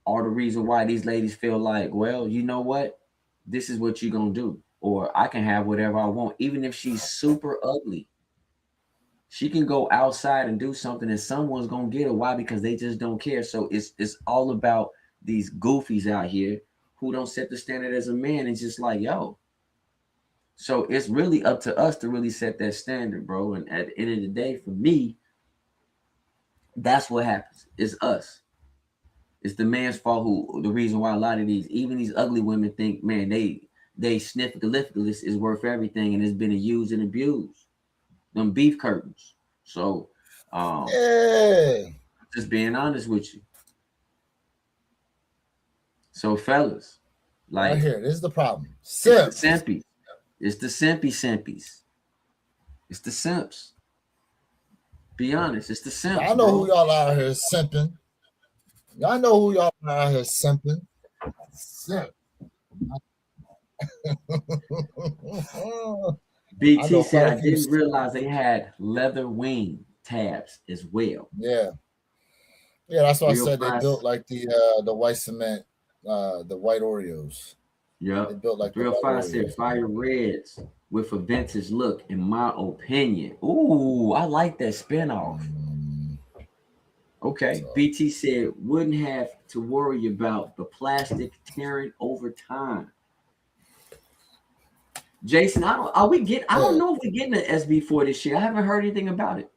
S2: are the reason why these ladies feel like, well, you know what, this is what you're gonna do, or I can have whatever I want, even if she's super ugly. She can go outside and do something, and someone's gonna get her. Why? Because they just don't care. So it's all about these goofies out here who don't set the standard as a man. And just like, yo. So it's really up to us to really set that standard, bro. And at the end of the day, for me, that's what happens. It's us. It's the man's fault. Who the reason why a lot of even these ugly women think, man, they sniffle-liftless is worth everything, and it's been used and abused. Them beef curtains. So,
S1: Yeah.
S2: just being honest with you. So, fellas, like
S1: Right here, this is the problem.
S2: it's the
S1: Simps.
S2: simpies. It's the simpies. It's the simps. Be honest, it's the simps.
S1: I know
S2: bro.
S1: who y'all out here simping. Y'all know who y'all out here simping. Simp.
S2: BT said I didn't realize they had leather wing tabs as well.
S1: Yeah. Yeah, that's why I said
S2: Fast.
S1: they built like the white cement, the white Oreos.
S2: Yeah.
S1: They built like
S2: Real Fast said fire reds with a vintage look, in my opinion. Ooh, I like that spinoff. Okay. So, BT said wouldn't have to worry about the plastic tearing over time. Jason, I don't know if we're getting an SB4 this year. I haven't heard anything about it.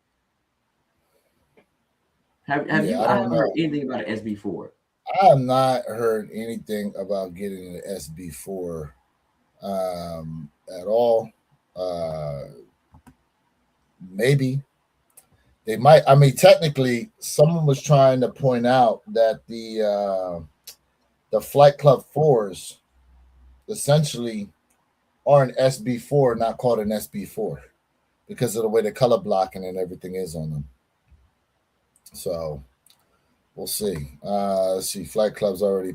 S2: Have you? I haven't heard anything about an SB4.
S1: I have not heard anything about getting an SB4 at all. Maybe they might. I mean, technically, someone was trying to point out that the Flight Club 4s essentially are an SB4, not called an SB4, because of the way the color blocking and everything is on them. So we'll see. Let's see. Flight Club's already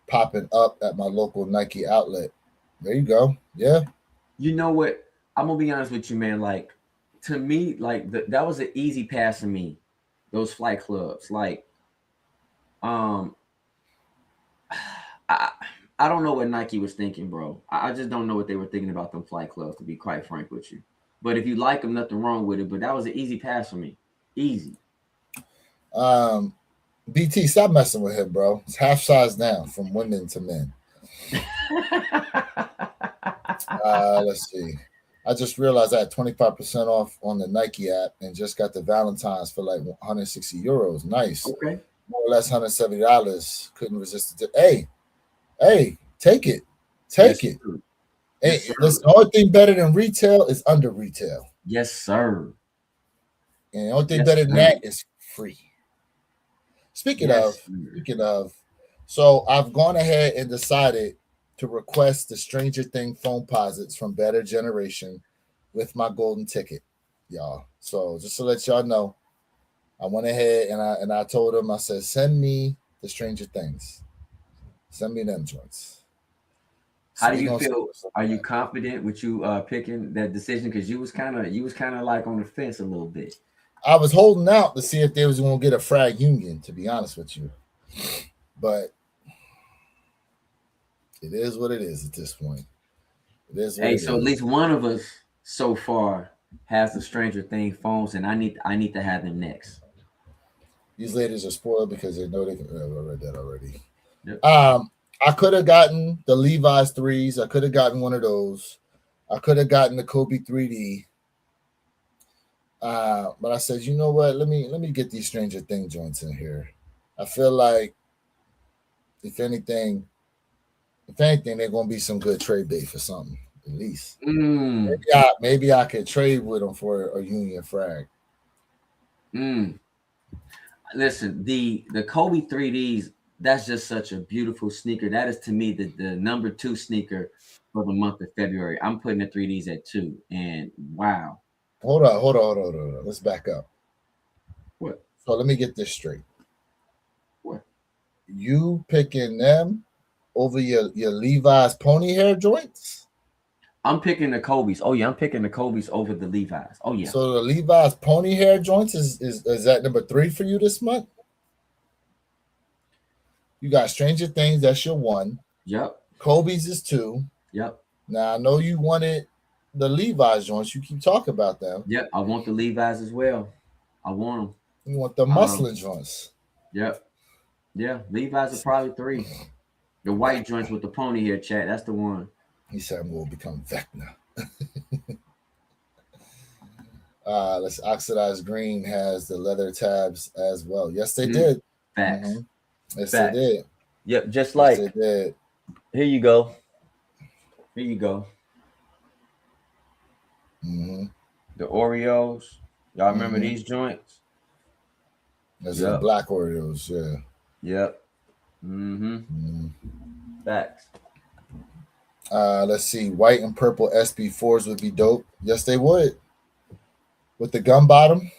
S1: popping up at my local Nike outlet. There you go. Yeah.
S2: You know what? I'm gonna be honest with you, man. Like, to me, like that was an easy pass for me. Those Flight Clubs, like, I don't know what Nike was thinking, bro. I just don't know what they were thinking about them Flight Clubs, to be quite frank with you. But if you like them, nothing wrong with it. But that was an easy pass for me. Easy.
S1: BT, stop messing with him, bro. It's half size down from women to men. Let's see. I just realized I had 25% off on the Nike app and just got the Valentine's for like 160 euros. Nice.
S2: Okay.
S1: More or less $170. Couldn't resist it. Hey, take it. Take it. Hey, listen, the only thing better than retail is under retail.
S2: Yes, sir.
S1: And the only thing better than that is free. Speaking of, so I've gone ahead and decided to request the Stranger Things phone posits from Better Generation with my golden ticket, y'all. So just to let y'all know, I went ahead and I told them, I said, send me the Stranger Things. Send me them joints.
S2: How do you feel? Are you confident with you picking that decision? Because you was kind of like on the fence a little bit.
S1: I was holding out to see if they was going to get a Frag Union, to be honest with you. But it is what it is at this point. It is what
S2: so at least one of us so far has the Stranger Things phones, and I need to have them next.
S1: These ladies are spoiled because they know they can. I read that already.
S2: Yep.
S1: I could have gotten the Levi's 3s. I could have gotten one of those. I could have gotten the Kobe 3D. But I said, you know what? Let me get these Stranger Things joints in here. I feel like if anything, they're gonna be some good trade bait for something, at least. Maybe I could trade with them for a Union Frag.
S2: Listen, the Kobe 3Ds, that's just such a beautiful sneaker. That is, to me, the number 2 sneaker for the month of February. I'm putting the 3Ds at 2, and wow.
S1: Hold on. Let's back up.
S2: What?
S1: So let me get this straight.
S2: What?
S1: You picking them over your Levi's pony hair joints?
S2: I'm picking the Kobe's. Oh yeah, I'm picking the Kobe's over the Levi's. Oh yeah.
S1: So the Levi's pony hair joints is that number 3 for you this month? You got Stranger Things, that's your 1.
S2: Yep.
S1: Kobe's is 2.
S2: Yep.
S1: Now I know you wanted the Levi's joints. You keep talking about them.
S2: Yep, I want the Levi's as well. I want them.
S1: You want the muscling joints.
S2: Yep. Yeah, Levi's are probably 3. The white joints with the pony hair, chat. That's the one.
S1: He said we'll become Vecna. Let's Oxidized Green has the leather tabs as well. Yes, they did.
S2: Facts.
S1: Yes,
S2: Facts.
S1: they did.
S2: Yep, just like
S1: yes, they did.
S2: Here you go. Here you go. The Oreos. Y'all remember these joints?
S1: That's the black Oreos, yeah.
S2: Yep. Facts.
S1: Let's see. White and purple SB4s would be dope. Yes, they would. With the gum bottom,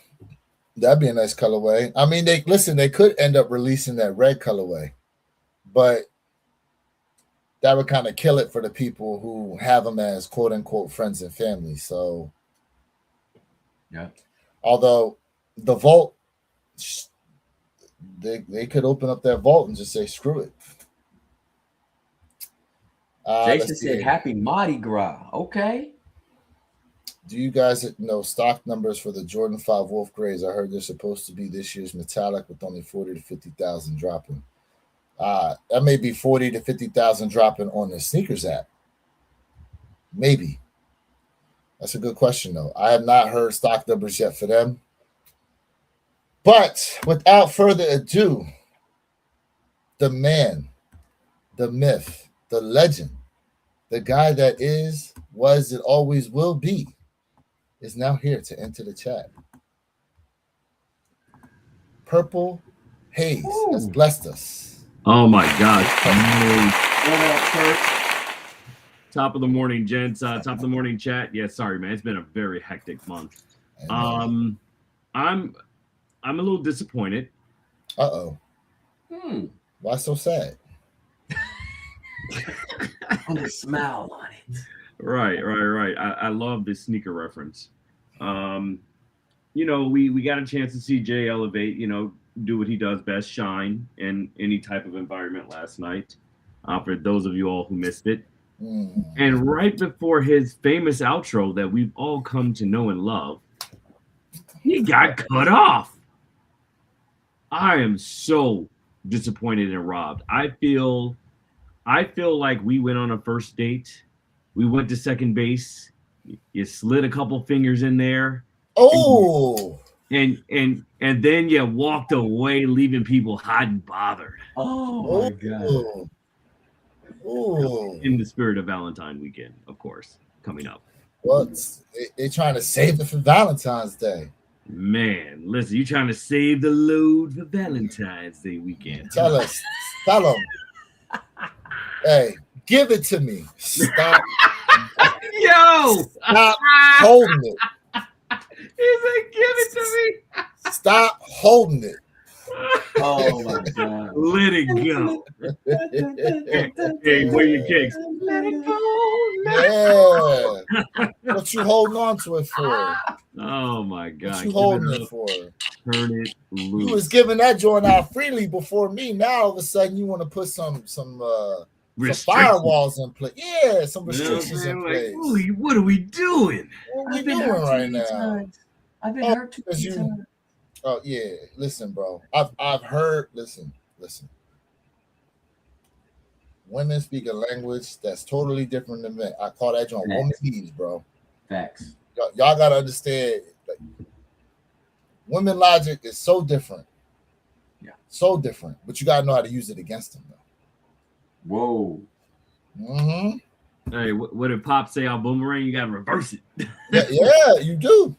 S1: that'd be a nice colorway. I mean, they could end up releasing that red colorway, but that would kind of kill it for the people who have them as quote unquote friends and family. So,
S2: yeah.
S1: Although the vault, they could open up their vault and just say screw it.
S2: Jason said happy Mardi Gras. Okay.
S1: Do you guys know stock numbers for the Jordan 5 Wolf Grays? I heard they're supposed to be this year's metallic with only 40 to 50,000 dropping. That may be 40 to 50,000 dropping on the sneakers app. Maybe. That's a good question, though. I have not heard stock numbers yet for them. But without further ado, the man, the myth, the legend, the guy that is, was, and always will be, is now here to enter the chat. Purple Haze has blessed us.
S3: Oh my gosh. Top of the morning, gents. Top of the morning chat. Yeah, sorry, man. It's been a very hectic month. I'm a little disappointed.
S1: Uh-oh. Why so sad?
S2: On the smile on it.
S3: Right. I love this sneaker reference. We got a chance to see Jay elevate, do what he does best, shine in any type of environment last night. For those of you all who missed it. And right before his famous outro that we've all come to know and love, he got cut off. I am so disappointed and robbed. I feel like we went on a first date. We went to second base. You slid a couple fingers in there.
S1: Oh.
S3: And then you walked away, leaving people hot and bothered.
S2: Oh my God.
S1: Oh.
S3: In the spirit of Valentine weekend, of course, coming up.
S1: Well, they're trying to save it for Valentine's Day.
S3: Man, listen, you trying to save the load for Valentine's Day weekend.
S1: Tell them. Hey, give it to me. Stop. Stop holding it.
S3: He said, give it to me.
S1: Stop holding it.
S2: Oh my God.
S3: Let it go. Hey, where your kicks?
S2: Let it go.
S1: Yeah. What you holding on to it for?
S3: Oh my God.
S1: What you holding it for?
S3: Turn it loose.
S1: You was giving that joint out freely before me. Now all of a sudden you want to put some firewalls in place. Yeah, some restrictions in place.
S3: What are we doing?
S1: What are we doing right now?
S2: I've been hurt too many times.
S1: Oh yeah, listen, bro. I've heard. Listen. Women speak a language that's totally different than men. I call that joint womanese, bro.
S2: Facts.
S1: Y'all gotta understand. Like, women logic is so different.
S2: Yeah.
S1: So different. But you gotta know how to use it against them, though.
S2: Whoa.
S3: Hey, what did Pop say on Boomerang? You gotta reverse it.
S1: Yeah, you do.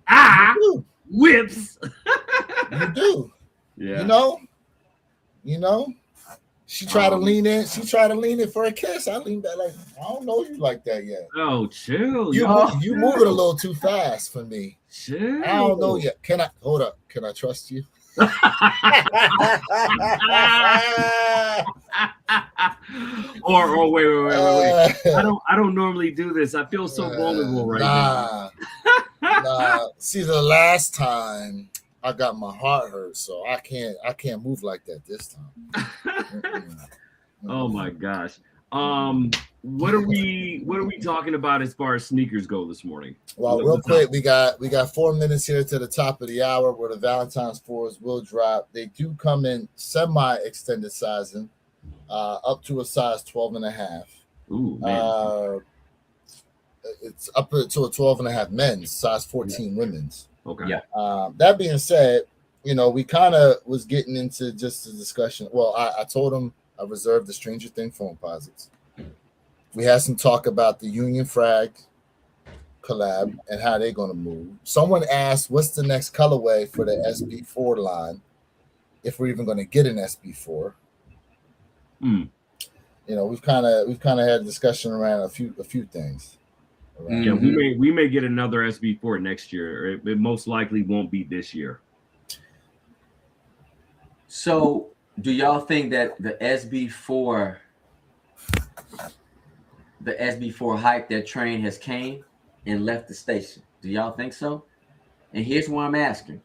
S1: You do.
S3: Whips.
S1: You do.
S3: Yeah.
S1: You know. She tried to lean in. She tried to lean in for a kiss. I leaned back like, I don't know you like that yet.
S3: Oh, chill.
S1: You move it a little too fast for me.
S3: Chill.
S1: I don't know yet. Hold up? Can I trust you?
S3: or wait. I don't normally do this. I feel so vulnerable right now.
S1: Nah. See, the last time I got my heart hurt, so I can't move like that this time.
S3: Oh my gosh. what are we talking about as far as sneakers go this morning?
S1: Well, real quick, we got 4 minutes here to the top of the hour where the Valentine's 4s will drop. They do come in semi-extended sizing, up to a size 12.5.
S3: Ooh, man.
S1: It's up to a 12.5 men's, size 14 women's.
S3: Okay.
S2: Yeah.
S1: That being said, we kind of was getting into just a discussion. Well, I told him I reserved the Stranger Thing Foamposites. We had some talk about the Union Frag collab and how they're going to move. Someone asked, what's the next colorway for the SB4 line, if we're even going to get an SB4. We've kind of had a discussion around a few things.
S3: Yeah, we may get another SB4 next year. It most likely won't be this year.
S2: So, do y'all think that the SB4 hype, that train has came and left the station? Do y'all think so? And here's why I'm asking.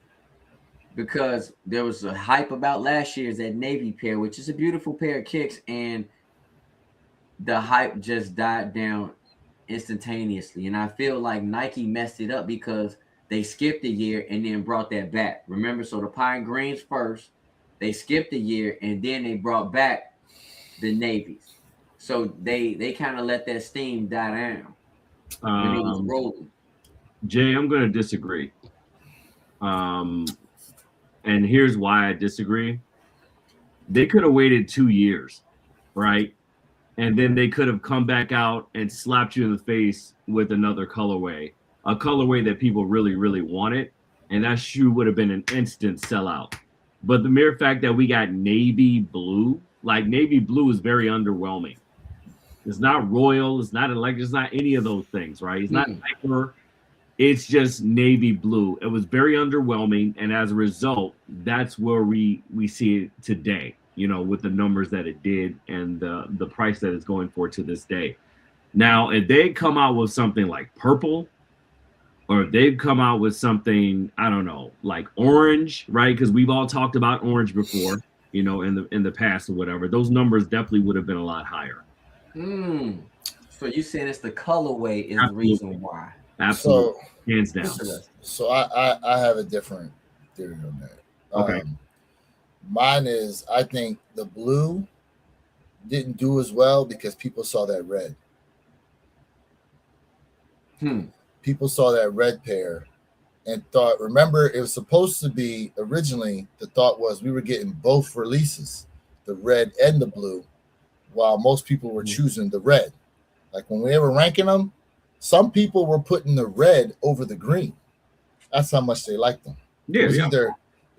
S2: Because there was a hype about last year's that Navy pair, which is a beautiful pair of kicks, and the hype just died down instantaneously. And I feel like Nike messed it up because they skipped a year and then brought that back. Remember, so the Pine Greens first, they skipped a year and then they brought back the Navies. So they kind of let that steam die down when it was rolling.
S3: Jay, I'm going to disagree. And here's why I disagree. They could have waited 2 years, right? And then they could have come back out and slapped you in the face with another colorway, a colorway that people really, really wanted. And that shoe would have been an instant sellout. But the mere fact that we got navy blue, like navy blue is very underwhelming. It's not royal. It's not electric. It's not any of those things, right? It's not hyper. It's just navy blue. It was very underwhelming. And as a result, that's where we see it today, with the numbers that it did and the price that it's going for to this day. Now, if they come out with something like purple, or if they've come out with something, I don't know, like orange, right? Because we've all talked about orange before, in the past or whatever. Those numbers definitely would have been a lot higher.
S2: So you saying it's the colorway is the reason why?
S3: Absolutely, hands down.
S1: So I have a different theory on that.
S3: Okay.
S1: Mine is, I think the blue didn't do as well because people saw that red. People saw that red pair and thought, remember, it was supposed to be originally, the thought was we were getting both releases, the red and the blue, while most people were choosing the red. Like when we were ranking them, some people were putting the red over the green. That's how much they liked them.
S3: Yeah,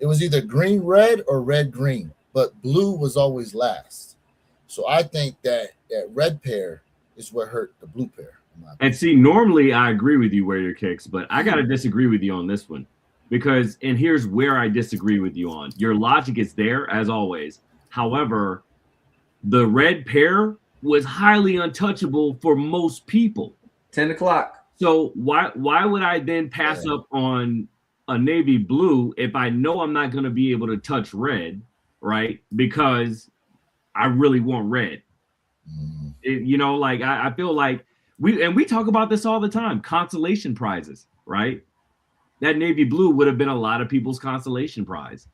S1: it was either green red or red green, but blue was always last. So I think that red pair is what hurt the blue pair.
S3: And see, normally I agree with you, Wear Your Kicks, but I got to disagree with you on this one because, and here's where I disagree with you on. Your logic is there as always. However, the red pair was highly untouchable for most people.
S2: 10 o'clock.
S3: So why would I then pass up on a navy blue if I know I'm not going to be able to touch red, right? Because I really want red. I feel like we talk about this all the time, consolation prizes, right? That navy blue would have been a lot of people's consolation prize.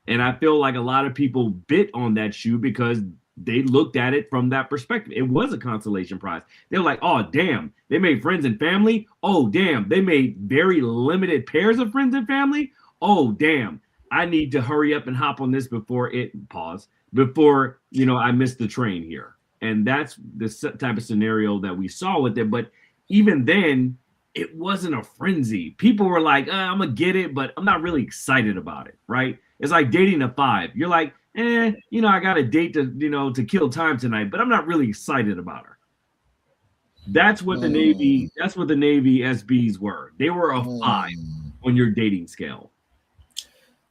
S3: And I feel like a lot of people bit on that shoe because they looked at it from that perspective. It was a consolation prize. They were like, oh, damn, they made friends and family. Oh, damn, they made very limited pairs of friends and family. Oh, damn, I need to hurry up and hop on this before I miss the train here. And that's the type of scenario that we saw with it. But even then, it wasn't a frenzy. People were like, I'm going to get it, but I'm not really excited about it, right? It's like dating a 5. You're like, I got a date to kill time tonight, but I'm not really excited about her. That's what the Navy SBs were. They were a 5 on your dating scale.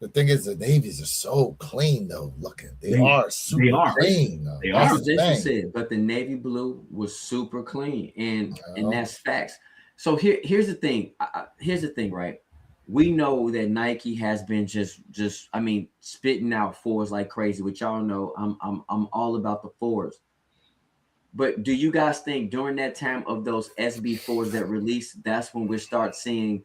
S1: The thing is, the Navies are so clean, though. Looking, they are super clean. Though.
S2: They are. Jason said, but the navy blue was super clean, and that's facts. So here's the thing. Here's the thing, right? We know that Nike has been just spitting out 4s like crazy, which y'all know. I'm all about the 4s. But do you guys think during that time of those SB4s that release, that's when we start seeing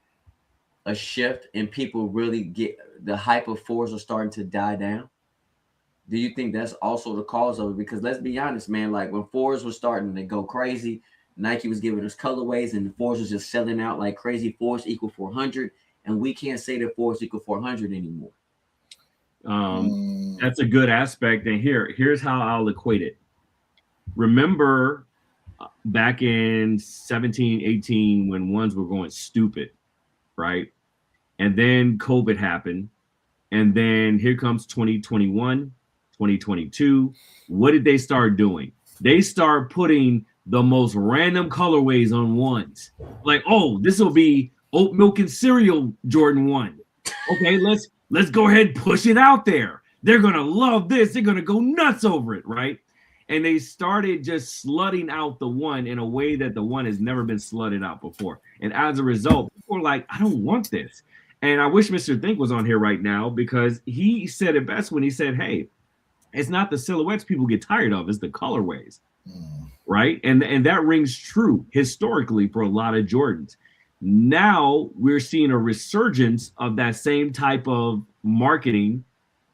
S2: a shift and people really get the hype of fours are starting to die down? Do you think that's also the cause of it? Because let's be honest, man, like when fours were starting to go crazy, Nike was giving us colorways and the fours was just selling out like crazy. Fours equal 400, and we can't say that fours equal 400 anymore.
S3: That's a good aspect. And here's how I'll equate it. Remember back in 17, 18, when ones were going stupid, right? And then COVID happened. And then here comes 2021, 2022. What did they start doing? They start putting the most random colorways on ones. Like, oh, this will be oat milk and cereal Jordan 1. Okay, let's go ahead and push it out there. They're gonna love this. They're gonna go nuts over it, right? And they started just slutting out the one in a way that the one has never been slutted out before. And as a result, people are like, I don't want this. And I wish Mr. Think was on here right now, because he said it best when he said, hey, it's not the silhouettes people get tired of, it's the colorways, right? And that rings true historically for a lot of Jordans. Now we're seeing a resurgence of that same type of marketing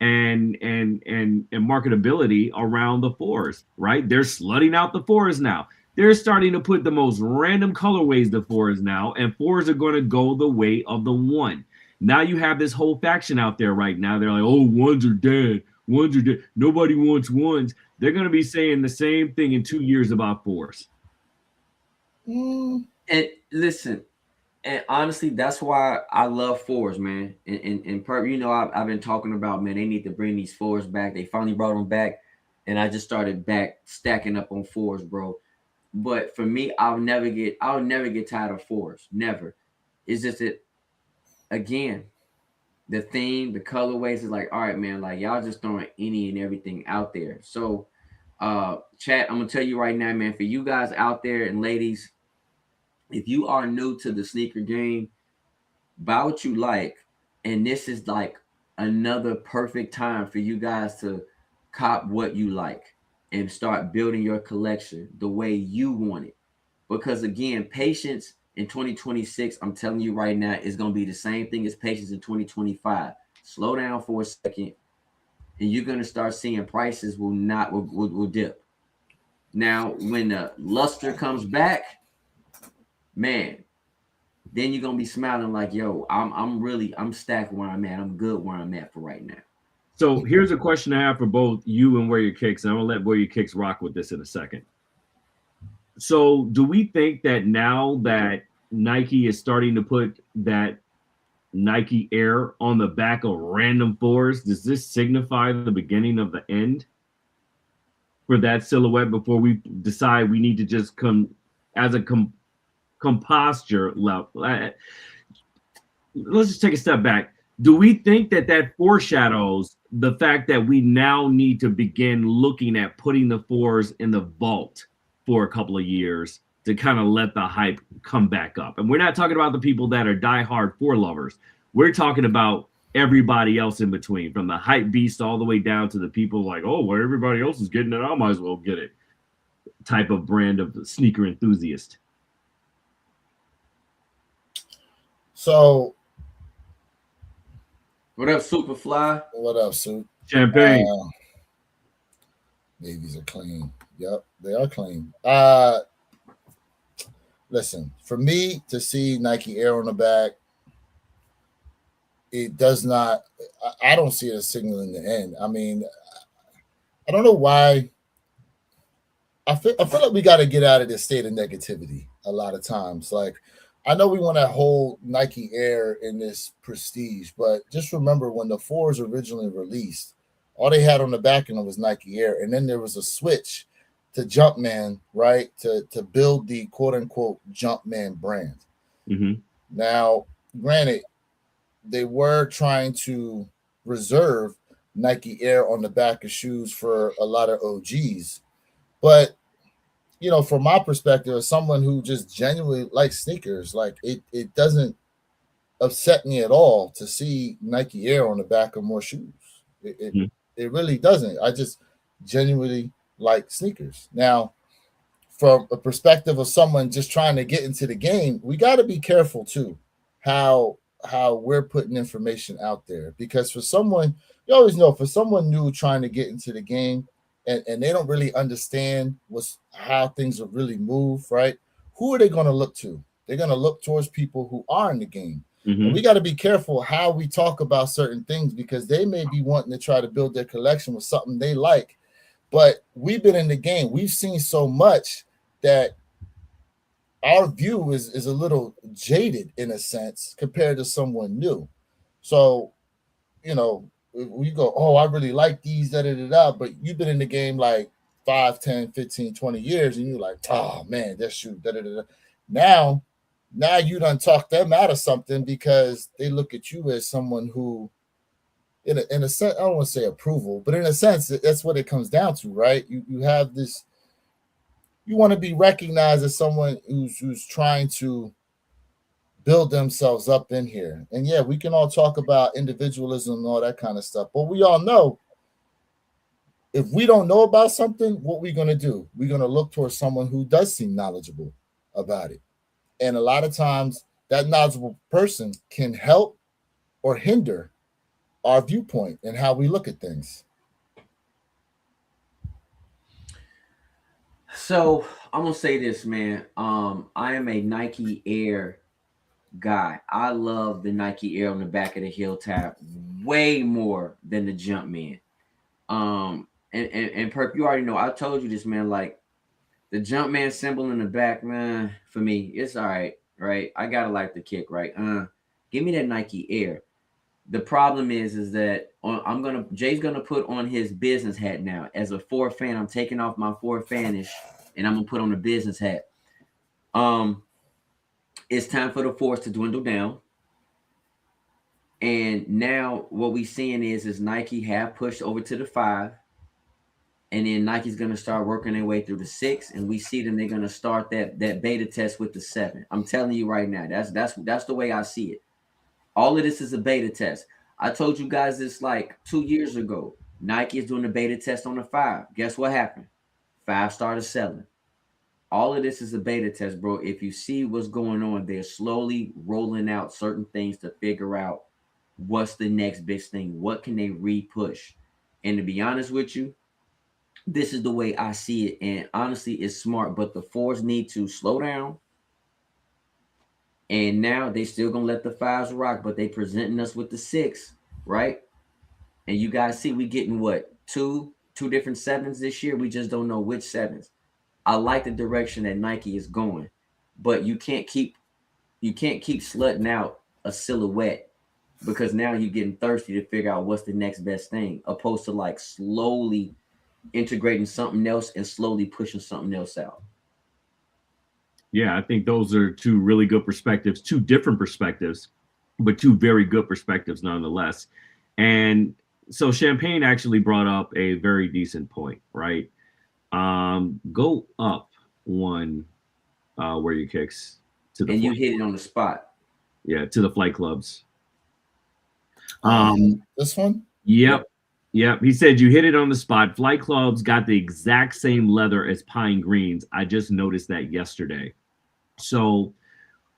S3: and marketability around the fours, right? They're slutting out the fours now. They're starting to put the most random colorways to fours now, and fours are going to go the way of the one. Now you have this whole faction out there right now. They're like, oh, ones are dead. Ones are dead. Nobody wants ones. They're going to be saying the same thing in 2 years about fours.
S2: And listen, and honestly, that's why I love fours, man. And you know, I've been talking about, man, they need to bring these fours back. They finally brought them back, and I just started back stacking up on fours, bro. But for me, I'll never get tired of fours. Never. It's just that, again, the theme, the colorways is like, all right, man, like y'all just throwing any and everything out there. So, chat, I'm gonna tell you right now, man, for you guys out there and ladies, if you are new to the sneaker game, buy what you like. And this is like another perfect time for you guys to cop what you like and start building your collection the way you want it. Because again, patience in 2026, I'm telling you right now, is going to be the same thing as patience in 2025. Slow down for a second, and you're going to start seeing prices will dip. Now, when the luster comes back, man, then you're gonna be smiling like, yo, I'm stacked where I'm at. I'm good where I'm at for right now.
S3: So here's a question I have for both you and Wear Your Kicks, and I'm gonna let Wear Your Kicks rock with this in a second. So do we think that now that Nike is starting to put that Nike Air on the back of random fours, does this signify the beginning of the end for that silhouette before we decide we need to just come as a composture level? Let's just take a step back. Do we think that foreshadows the fact that we now need to begin looking at putting the fours in the vault for a couple of years to kind of let the hype come back up? And we're not talking about the people that are diehard four lovers. We're talking about everybody else in between, from the hype beast all the way down to the people like, oh, where everybody else is getting it, I might as well get it type of brand of sneaker enthusiast.
S1: So,
S2: what up, Superfly?
S1: What up, Soup?
S3: Champagne.
S1: Babies are clean. Yep, they are clean. Listen, for me to see Nike Air on the back, it does not. I don't see it as signaling the end. I mean, I don't know why. I feel like we got to get out of this state of negativity a lot of times. Like, I know we want to hold Nike Air in this prestige, but just remember when the fours originally released, all they had on the back end was Nike Air, and then there was a switch to Jumpman, right, to build the quote-unquote Jumpman brand.
S3: Mm-hmm.
S1: Now, granted, they were trying to reserve Nike Air on the back of shoes for a lot of OGs, but you know, from my perspective, as someone who just genuinely likes sneakers, like it doesn't upset me at all to see Nike Air on the back of more shoes. It really doesn't. I just genuinely like sneakers. Now, from a perspective of someone just trying to get into the game, we got to be careful too how we're putting information out there, because for someone, you always know, for someone new trying to get into the game and they don't really understand how things will really move, right? Who are they going to look to? They're going to look towards people who are in the game.
S3: Mm-hmm.
S1: And we got to be careful how we talk about certain things, because they may be wanting to try to build their collection with something they like. But we've been in the game. We've seen so much that our view is a little jaded in a sense compared to someone new. So, you know, we go, oh, I really like these, but you've been in the game like 5, 10, 15, 20 years, and you're like, oh man, that shoot, Now you done talk them out of something because they look at you as someone who, in a sense, I don't want to say approval, but in a sense, that's what it comes down to, right? You have this, you want to be recognized as someone who's trying to build themselves up in here. And yeah, we can all talk about individualism and all that kind of stuff, but we all know if we don't know about something, what we're going to do, we're going to look towards someone who does seem knowledgeable about it. And a lot of times that knowledgeable person can help or hinder our viewpoint and how we look at things.
S2: So I'm gonna say this, man. I am a Nike Air guy. I love the Nike Air on the back of the heel tab way more than the Jumpman. And Perp, you already know. I told you this, man. Like the Jumpman symbol in the back, man. For me, it's all right. Right? I gotta like the kick, right? Give me that Nike Air. The problem is that Jay's gonna put on his business hat now. As a Ford fan, I'm taking off my Ford fanish and I'm gonna put on the business hat. It's time for the force to dwindle down. And now what we seeing is Nike have pushed over to the 5, and then Nike's gonna start working their way through the 6, and we see them. They're gonna start that beta test with the 7. I'm telling you right now, that's the way I see it. All of this is a beta test. I told you guys this like 2 years ago. Nike is doing a beta test on the 5. Guess what happened? 5 started selling. All of this is a beta test, bro. If you see what's going on, they're slowly rolling out certain things to figure out what's the next big thing. What can they re-push? And to be honest with you, this is the way I see it. And honestly, it's smart, but the 4s need to slow down. And now they still gonna let the 5s rock, but they presenting us with the 6, right? And you guys see we getting what, two different 7s this year. We just don't know which 7s. I like the direction that Nike is going, but you can't keep slutting out a silhouette, because now you're getting thirsty to figure out what's the next best thing, opposed to like slowly integrating something else and slowly pushing something else out.
S3: Yeah, I think those are two really good perspectives, two different perspectives, but two very good perspectives nonetheless. And so Champagne actually brought up a very decent point, right? Go up one where you kicks to the
S2: and you hit it on the spot.
S3: Yeah, to the Flight Clubs.
S1: This one?
S3: Yep. He said you hit it on the spot. Flight Clubs got the exact same leather as Pine Greens. I just noticed that yesterday. So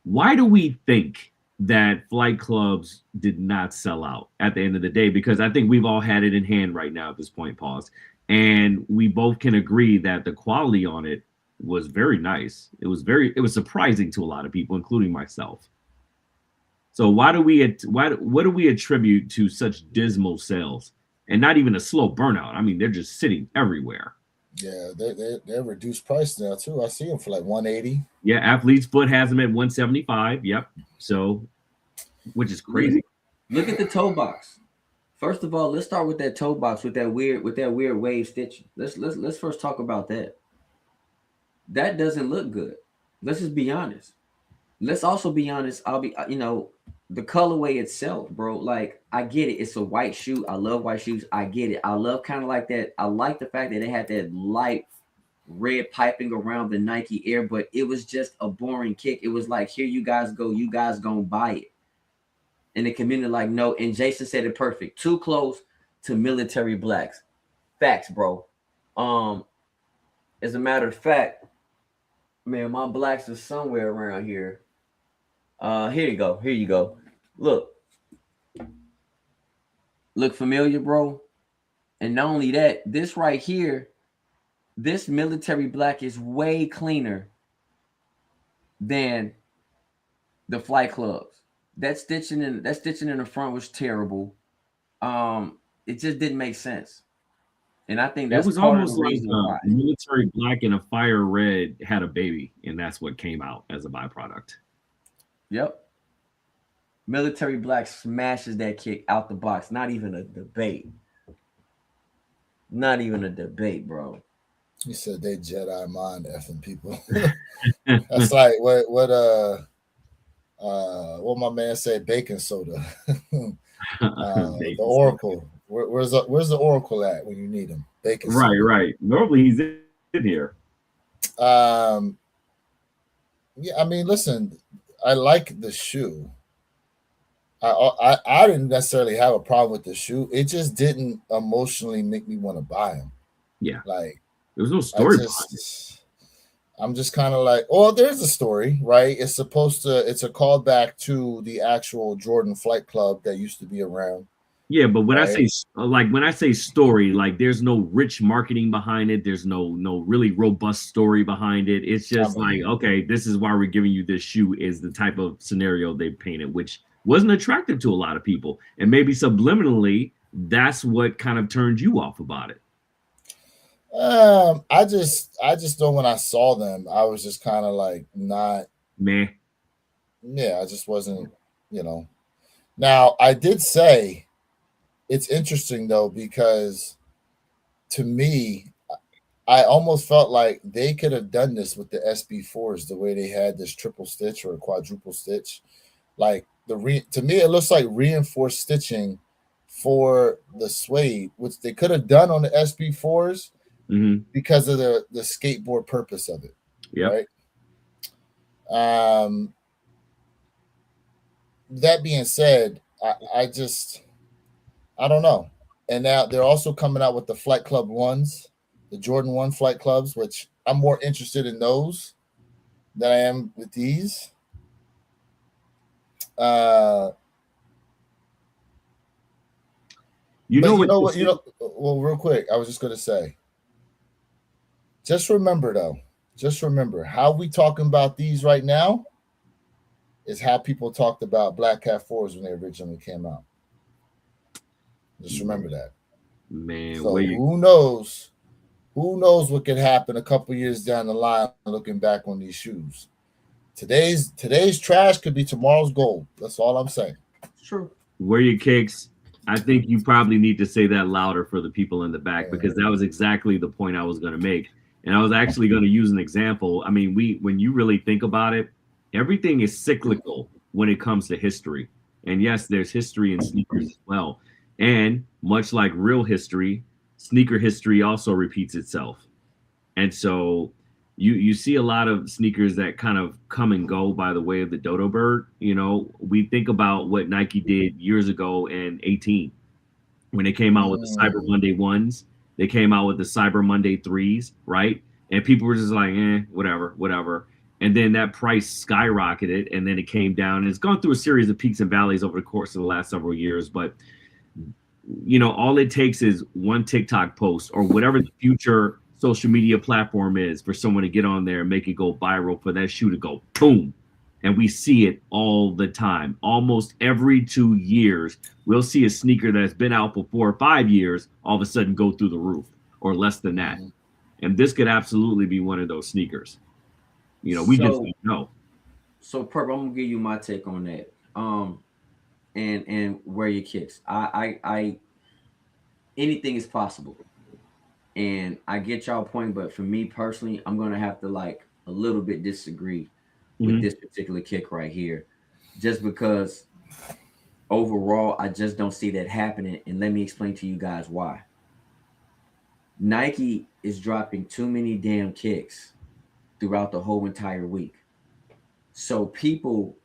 S3: why do we think that Flight Clubs did not sell out at the end of the day? Because I think we've all had it in hand right now at this point, pause. And we both can agree that the quality on it was very nice. It was surprising to a lot of people, including myself. So what do we attribute to such dismal sales and not even a slow burnout? I mean, they're just sitting everywhere.
S1: Yeah, they're reduced price now too. I see them for like $180.
S3: Yeah, Athlete's Foot has them at $175. Yep. So, which is crazy.
S2: Look at the toe box. First of all, let's start with that toe box with that weird wave stitching. Let's first talk about that. That doesn't look good. Let's just be honest. Let's also be honest. The colorway itself, bro. Like, I get it. It's a white shoe. I love white shoes. I get it. I love kind of like that. I like the fact that it had that light red piping around the Nike Air, but it was just a boring kick. It was like, here you guys go. You guys gonna buy it. And the community like, no. And Jason said it perfect. Too close to military blacks. Facts, bro. As a matter of fact, Man, my blacks are somewhere around here. Here you go. Here you go. Look familiar, bro. And not only that, this right here, this military black is way cleaner than the flight clubs. That stitching in the front was terrible. It just didn't make sense. And I think
S3: It
S2: that's
S3: was
S2: part of the
S3: almost like
S2: reason why.
S3: military black and a fire red had a baby, and that's what came out as a byproduct.
S2: Yep. Military black smashes that kick out the box. Not even a debate. Not even a debate, bro.
S1: You said they Jedi mind effing people. That's like what my man said, baking soda. The Oracle. Where's the Oracle at when you need him? Baking soda.
S3: Right. Normally he's in here.
S1: Yeah, I mean, listen, I like the shoe. I didn't necessarily have a problem with the shoe. It just didn't emotionally make me want to buy them.
S3: Yeah,
S1: like
S3: there was no story.
S1: I'm just kind of like, oh, there's a story, right? It's a callback to the actual Jordan Flight Club that used to be around.
S3: Yeah, but when I say story, like there's no rich marketing behind it. There's no really robust story behind it. It's just like, okay, this is why we're giving you this shoe is the type of scenario they painted, which wasn't attractive to a lot of people. And maybe subliminally, that's what kind of turned you off about it.
S1: I just know when I saw them, I was just kind of like not
S3: meh.
S1: Yeah, I just wasn't, Now I did say it's interesting though, because to me, I almost felt like they could have done this with the SB4s the way they had this triple stitch or quadruple stitch. Like to me, it looks like reinforced stitching for the suede, which they could have done on the SB4s.
S3: Mm-hmm.
S1: Because of the skateboard purpose of it.
S3: Yeah.
S1: Right. That being said, I don't know. And now they're also coming out with the Flight Club ones, the Jordan 1 Flight Clubs, which I'm more interested in those than I am with these. Well, real quick, I was just gonna say. Just remember how we talking about these right now is how people talked about Black Cat 4s when they originally came out. Just remember that.
S3: Man,
S1: so who knows what could happen a couple years down the line looking back on these shoes. Today's trash could be tomorrow's gold. That's all I'm saying.
S2: True.
S3: Wear your kicks. I think you probably need to say that louder for the people in the back, because that was exactly the point I was going to make. And I was actually going to use an example. I mean, when you really think about it, everything is cyclical when it comes to history. And yes, there's history in sneakers as well. And much like real history, sneaker history also repeats itself. And so you see a lot of sneakers that kind of come and go by the way of the dodo bird. We think about what Nike did years ago in 2018 when they came out with the Cyber Monday 1s. They came out with the Cyber Monday 3s, right? And people were just like, whatever. And then that price skyrocketed, and then it came down. And it's gone through a series of peaks and valleys over the course of the last several years. But, all it takes is one TikTok post or whatever the future social media platform is for someone to get on there and make it go viral, for that shoe to go boom. And we see it all the time. Almost every 2 years, we'll see a sneaker that's been out for 4 or 5 years all of a sudden go through the roof, or less than that. And this could absolutely be one of those sneakers. We just don't know.
S2: So, Purple, I'm gonna give you my take on that. And wear your kicks. I anything is possible. And I get y'all point, but for me personally, I'm gonna have to a little bit disagree with this particular kick right here, just because overall I just don't see that happening. And let me explain to you guys why. Nike is dropping too many damn kicks throughout the whole entire week. So people,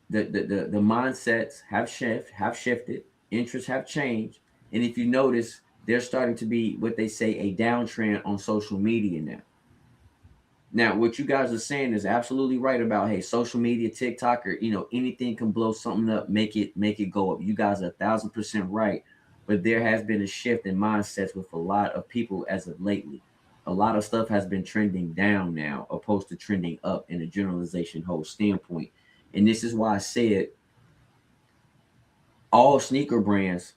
S2: the mindsets have shifted, interests have changed. And if you notice, there's starting to be what they say a downtrend on social media now. Now, what you guys are saying is absolutely right about, hey, social media, TikTok, or anything can blow something up, make it go up. You guys are 1,000% right. But there has been a shift in mindsets with a lot of people as of lately. A lot of stuff has been trending down now, opposed to trending up in a generalization whole standpoint. And this is why I said all sneaker brands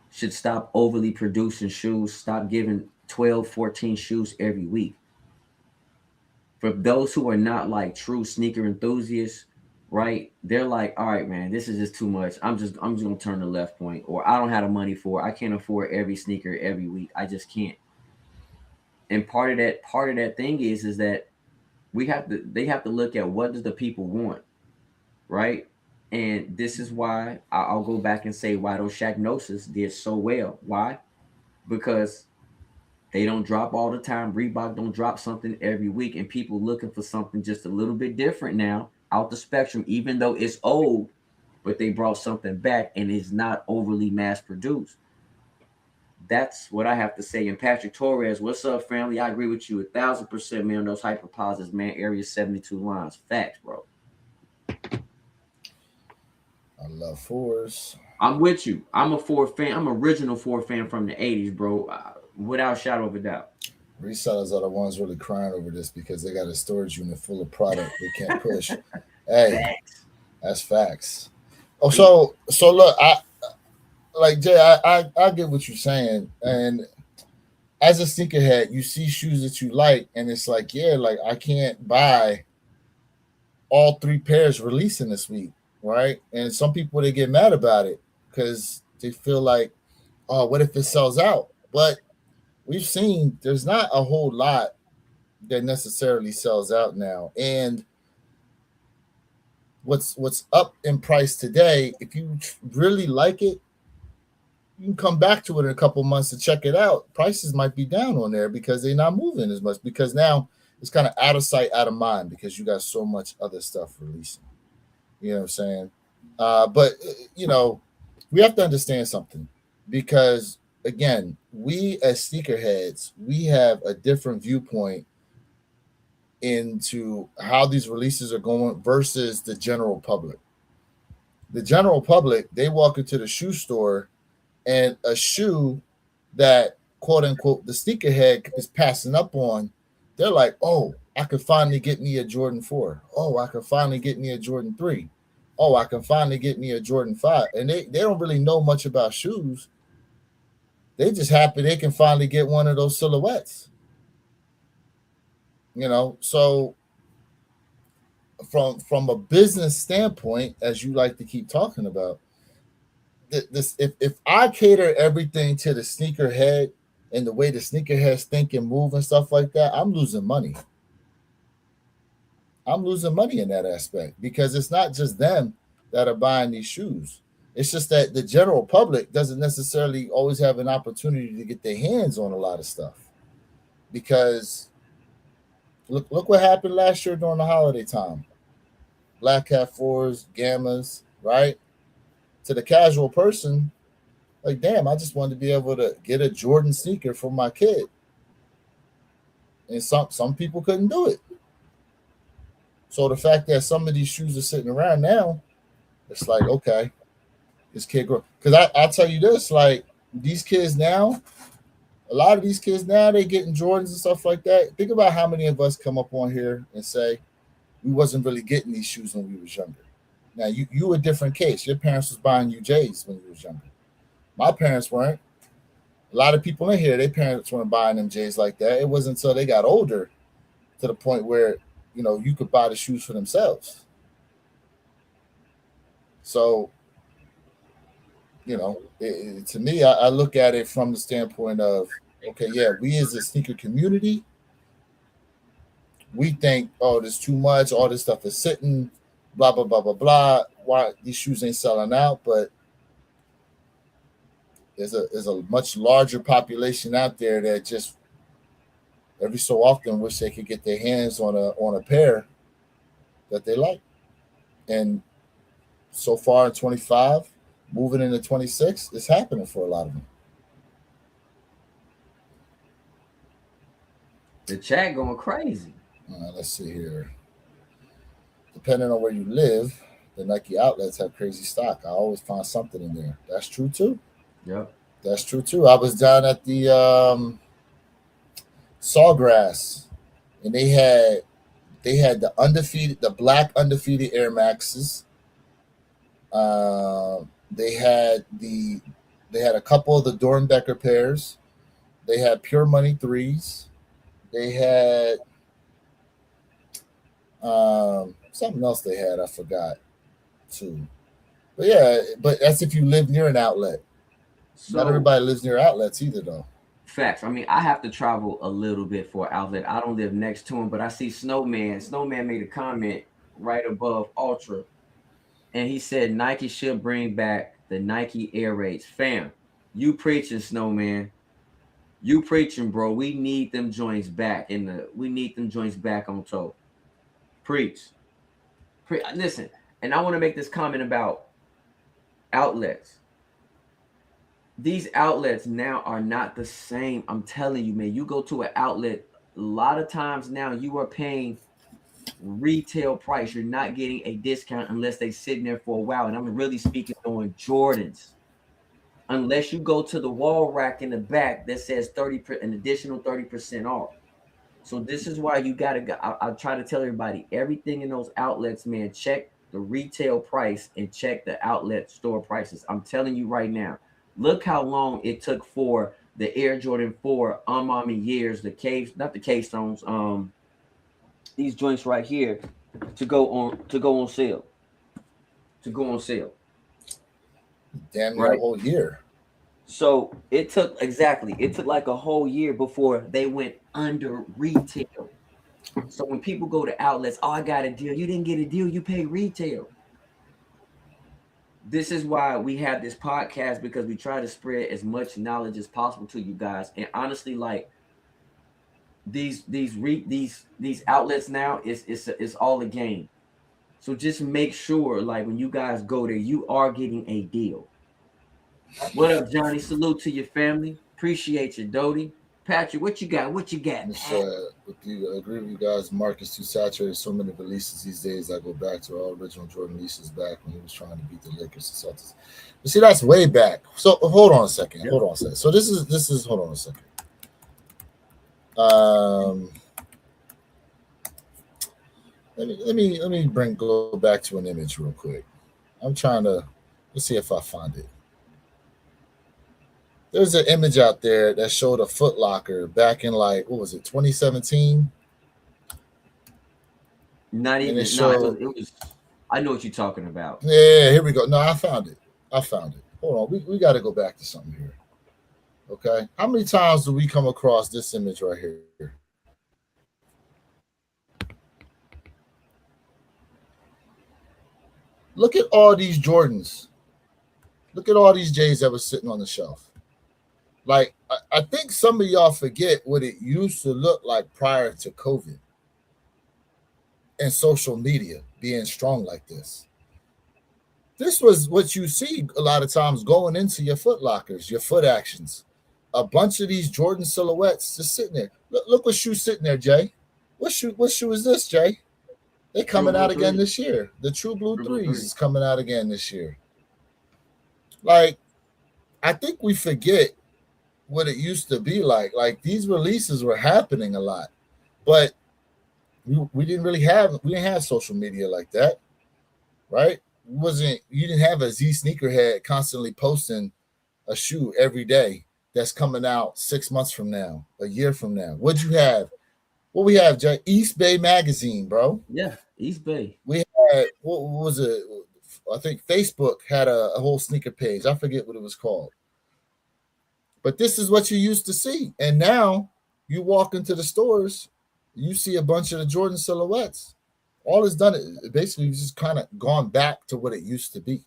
S2: should stop overly producing shoes, stop giving 12, 14 shoes every week. For those who are not like true sneaker enthusiasts, right? They're like, all right, man, this is just too much. I'm just gonna turn the left point, or I don't have the money for it. I can't afford every sneaker every week. I just can't. And part of that thing is that they have to look at what does the people want, right? And this is why I'll go back and say why those Shaqnosis did so well. Why? Because they don't drop all the time. Reebok don't drop something every week, and people looking for something just a little bit different now, out the spectrum, even though it's old, but they brought something back and it's not overly mass produced. That's what I have to say. And Patrick Torres, what's up, family? I agree with you 1,000%, man. On those hyper positives, man. Area 72 lines, facts, bro.
S1: I love fours.
S2: I'm with you. I'm a Ford fan. I'm original Ford fan from the 80s, bro. Without a shadow of a doubt.
S1: Resellers are the ones really crying over this because they got a storage unit full of product they can't push. Hey,
S2: Facts.
S1: that's facts. Oh, so look, I like Jay. I get what you're saying, and as a sneakerhead, you see shoes that you like, and it's like, yeah, like I can't buy all three pairs releasing this week, right? And some people they get mad about it because they feel like, oh, what if it sells out? But we've seen there's not a whole lot that necessarily sells out now. And what's up in price today, if you really like it, you can come back to it in a couple months to check it out. Prices might be down on there because they're not moving as much because now it's kind of out of sight, out of mind because you got so much other stuff releasing. You know what I'm saying? But we have to understand something because again, we as sneakerheads, we have a different viewpoint into how these releases are going versus the general public. The general public, they walk into the shoe store and a shoe that quote unquote the sneakerhead is passing up on, they're like, oh, I could finally get me a Jordan 4. Oh, I could finally get me a Jordan 3. Oh, I can finally get me a Jordan 5. And they don't really know much about shoes. They just happy they can finally get one of those silhouettes. So from a business standpoint, as you like to keep talking about, this if I cater everything to the sneakerhead and the way the sneakerheads think and move and stuff like that, I'm losing money. I'm losing money in that aspect because it's not just them that are buying these shoes. It's just that the general public doesn't necessarily always have an opportunity to get their hands on a lot of stuff. Because look what happened last year during the holiday time. Black Cat 4s, Gammas, right? To the casual person, like, damn, I just wanted to be able to get a Jordan sneaker for my kid. And some people couldn't do it. So the fact that some of these shoes are sitting around now, it's like, okay, this kid grow. Because I tell you this, like these kids now, a lot of these kids now, they getting Jordans and stuff like that. Think about how many of us come up on here and say we wasn't really getting these shoes when we was younger. Now you a different case. Your parents was buying you J's when you was younger. My parents weren't. A lot of people in here, their parents weren't buying them J's like that. It wasn't until they got older to the point where you could buy the shoes for themselves. So, to me, I look at it from the standpoint of, okay, yeah, we as a sneaker community, we think, oh, there's too much, all this stuff is sitting, blah, blah, blah, blah, blah. Why these shoes ain't selling out, but there's a much larger population out there that just every so often wish they could get their hands on a pair that they like. And so far in 25, moving into 26, it's happening for a lot of them.
S2: The chat going crazy.
S1: Let's see here. Depending on where you live, the Nike outlets have crazy stock. I always find something in there. That's true too.
S2: Yep.
S1: That's true too. I was down at the Sawgrass, and they had the black undefeated Air Maxes. They had a couple of the Dornbecker pairs. They had Pure Money threes. They had something else they had, I forgot too. But yeah, but that's if you live near an outlet.
S2: So,
S1: Not everybody lives near outlets either, though.
S2: facts. I mean, I have to travel a little bit for an outlet. I don't live next to him, but I see Snowman. Snowman made a comment right above Ultra, and he said Nike should bring back the Nike Air Raids. Fam, you preaching, Snowman. You preaching, bro. We need them joints back we need them joints back on toe. Preach. Listen, and I want to make this comment about outlets. These outlets now are not the same. I'm telling you, man. You go to an outlet, a lot of times now you are paying retail price. You're not getting a discount unless they sitting there for a while. And I'm really speaking on Jordans. Unless you go to the wall rack in the back that says an additional 30% off. So this is why you gotta go. I try to tell everybody, everything in those outlets, man, check the retail price and check the outlet store prices. I'm telling you right now. Look how long it took for the Air Jordan 4 Armani years, not the K-Stones, these joints right here to go on sale.
S1: Damn near a whole year.
S2: So it took like a whole year before they went under retail. So when people go to outlets, I got a deal. You didn't get a deal, you paid retail. This is why we have this podcast, because we try to spread as much knowledge as possible to you guys. And honestly, like these outlets now, it's all a game. So just make sure, like when you guys go there, you are getting a deal. What up, Johnny? Salute to your family. Appreciate you, Dodie. Patrick, what you got?
S1: If you agree with you guys, Marcus too saturated. So many releases these days. I go back to all original Jordan releases back when he was trying to beat the Lakers and Celtics. But see, that's way back. So hold on a second. Yep. Hold on a second. So this is. Hold on a second. Let me go back to an image real quick. I'm trying to let's see if I find it. There's an image out there that showed a Foot Locker back in 2017?
S2: Not even. It was. I know what you're talking about.
S1: Yeah, here we go. No, I found it. Hold on, we got to go back to something here. Okay, how many times do we come across this image right here? Look at all these Jordans. Look at all these J's that were sitting on the shelf. Like, I think some of y'all forget what it used to look like prior to COVID and social media being strong like this. This was what you see a lot of times going into your Foot Lockers, your Foot Actions. A bunch of these Jordan silhouettes just sitting there. Look what shoe's sitting there, Jay. What shoe is this, Jay? They're coming out again this year. The True Blue 3s is coming out again this year. Like, I think we forget what it used to be like. Like, these releases were happening a lot, but we didn't have social media like that, right? You didn't have a Z sneakerhead constantly posting a shoe every day that's coming out 6 months from now, a year from now. What'd you have? What we have, Jay? East Bay Magazine, bro.
S2: Yeah, East Bay.
S1: We had, what was it? I think Facebook had a whole sneaker page. I forget what it was called. But this is what you used to see. And now you walk into the stores, you see a bunch of the Jordan silhouettes. All it's done is basically just kind of gone back to what it used to be.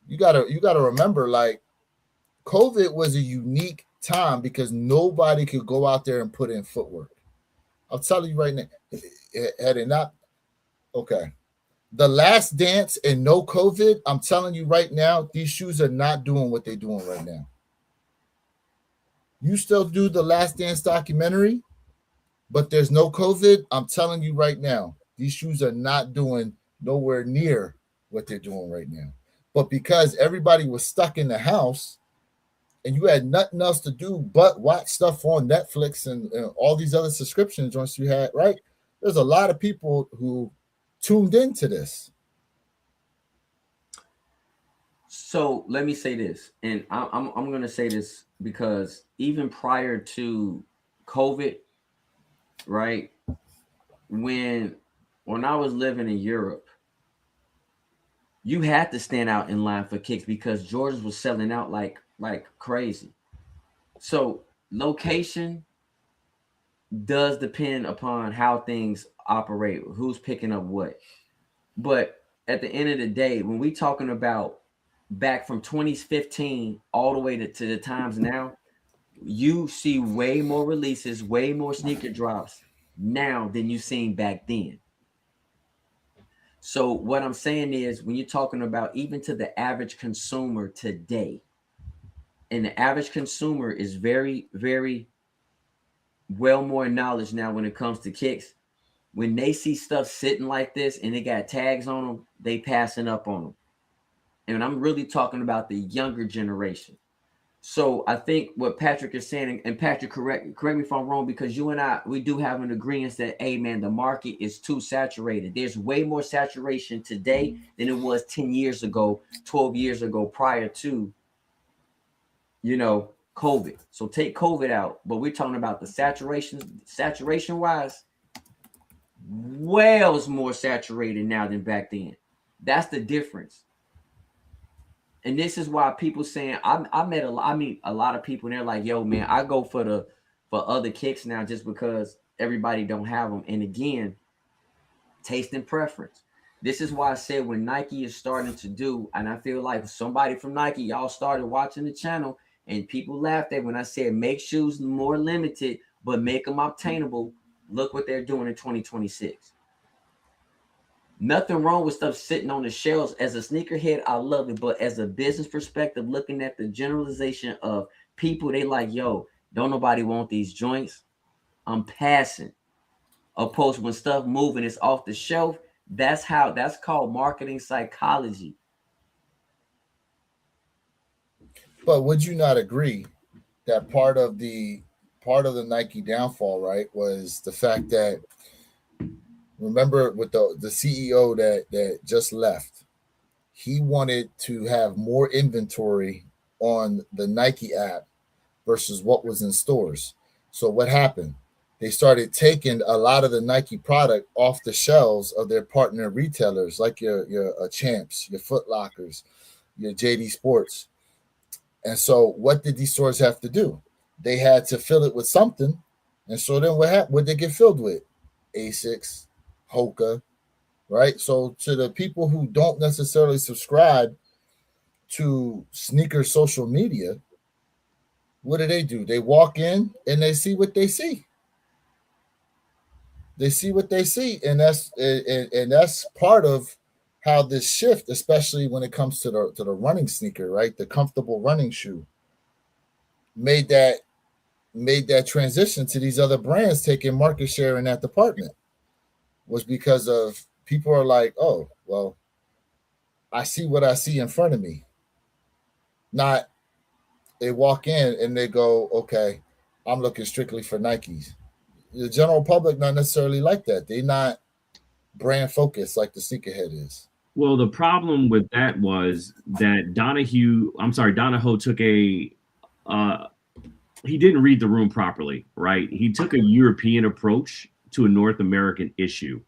S1: You gotta remember, like, COVID was a unique time because nobody could go out there and put in footwork. I'll tell you right now, had it not, okay. The Last Dance and no COVID, I'm telling you right now, these shoes are not doing what they're doing right now. You still do the Last Dance documentary, but there's no COVID, I'm telling you right now, these shoes are not doing nowhere near what they're doing right now. But because everybody was stuck in the house and you had nothing else to do but watch stuff on Netflix and all these other subscription joints you had, right? There's a lot of people who tuned into this.
S2: So let me say this, and I'm going to say this because even prior to COVID, right, when I was living in Europe, you had to stand out in line for kicks because Jordans was selling out like crazy. So location does depend upon how things operate, who's picking up what. But at the end of the day, when we talking about back from 2015 all the way to the times now, you see way more releases, way more sneaker drops now than you seen back then. So what I'm saying is, when you're talking about even to the average consumer today, and the average consumer is very, very well more knowledge now when it comes to kicks. When they see stuff sitting like this and they got tags on them, they passing up on them. And I'm really talking about the younger generation. So I think what Patrick is saying, and Patrick, correct me if I'm wrong, because you and I, we do have an agreement that, hey man, the market is too saturated. There's way more saturation today than it was 10 years ago, 12 years ago, prior to, COVID. So take COVID out, but we're talking about the saturation wise, Wales more saturated now than back then. That's the difference. And this is why people saying I meet a lot of people and they're like, yo, man, I go for other kicks now just because everybody don't have them. And again, taste and preference. This is why I said when Nike is starting to do, and I feel like somebody from Nike, y'all started watching the channel and people laughed at when I said make shoes more limited, but make them obtainable. Look what they're doing in 2026. Nothing wrong with stuff sitting on the shelves. As a sneakerhead, I love it. But as a business perspective, looking at the generalization of people, they like, yo, don't nobody want these joints. I'm passing. Opposed when stuff moving, it's off the shelf. That's called marketing psychology.
S1: But would you not agree that part of the Nike downfall, right, was the fact that, remember with the CEO that just left, he wanted to have more inventory on the Nike app versus what was in stores. So what happened? They started taking a lot of the Nike product off the shelves of their partner retailers, like your Champs, your Foot Lockers, your JD Sports. And so what did these stores have to do? They had to fill it with something. And so then what happened? What did they get filled with? Asics, Hoka, right? So to the people who don't necessarily subscribe to sneaker social media, what do? They walk in and they see what they see. They see what they see, and that's part of how this shift, especially when it comes to the running sneaker, right? The comfortable running shoe, made that transition to these other brands taking market share in that department, was because of people are like, oh, well, I see what I see in front of me. Not they walk in and they go, okay, I'm looking strictly for Nikes. The general public not necessarily like that. They're not brand focused like the sneakerhead is.
S3: Well, the problem with that was that Donahoe took he didn't read the room properly, right? He took a European approach to a North American issue.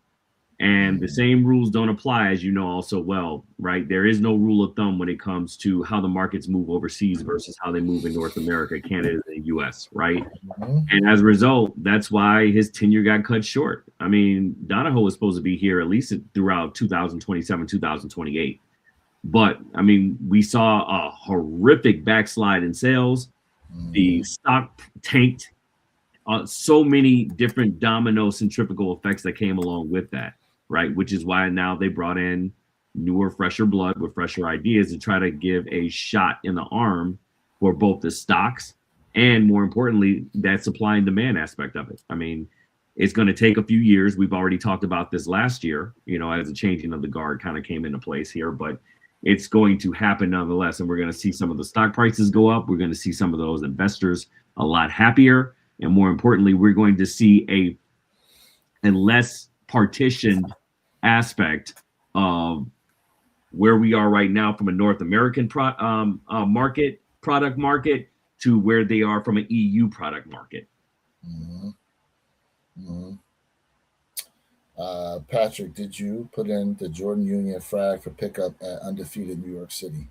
S3: And the same rules don't apply, as you know also well, right? There is no rule of thumb when it comes to how the markets move overseas versus how they move in North America, Canada, and the US, right? Mm-hmm. And as a result, that's why his tenure got cut short. I mean, Donahoe was supposed to be here at least throughout 2027, 2028. But, I mean, we saw a horrific backslide in sales. Mm-hmm. The stock tanked. So many different domino centrifugal effects that came along with that. Right, which is why now they brought in newer, fresher blood with fresher ideas to try to give a shot in the arm for both the stocks and, more importantly, that supply and demand aspect of it. I mean, It's going to take a few years. We've already talked about this last year, you know, as the changing of the guard kind of came into place here, but it's going to happen nonetheless. And we're going to see some of the stock prices go up. We're going to see some of those investors a lot happier. And more importantly, we're going to see a less partitioned aspect of where we are right now from a North American product market to where they are from an EU product market.
S1: Mm-hmm. Mm-hmm. Patrick, did you put in the Jordan Union flag for pickup at undefeated New York City?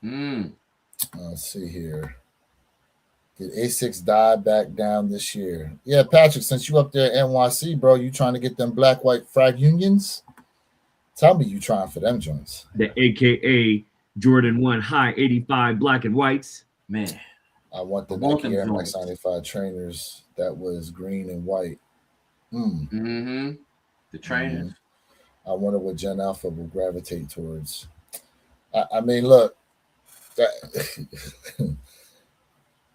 S1: Let's see here. Did Asics die back down this year? Yeah, Patrick, since you up there at NYC, bro, you trying to get them black white flag unions? Tell me you trying for them joints.
S3: The AKA Jordan 1 high 85 black and whites.
S2: Man,
S1: I want the Nike Air Max 95 trainers that was green and white.
S2: The trainers.
S1: I wonder what Gen Alpha will gravitate towards. I mean, look,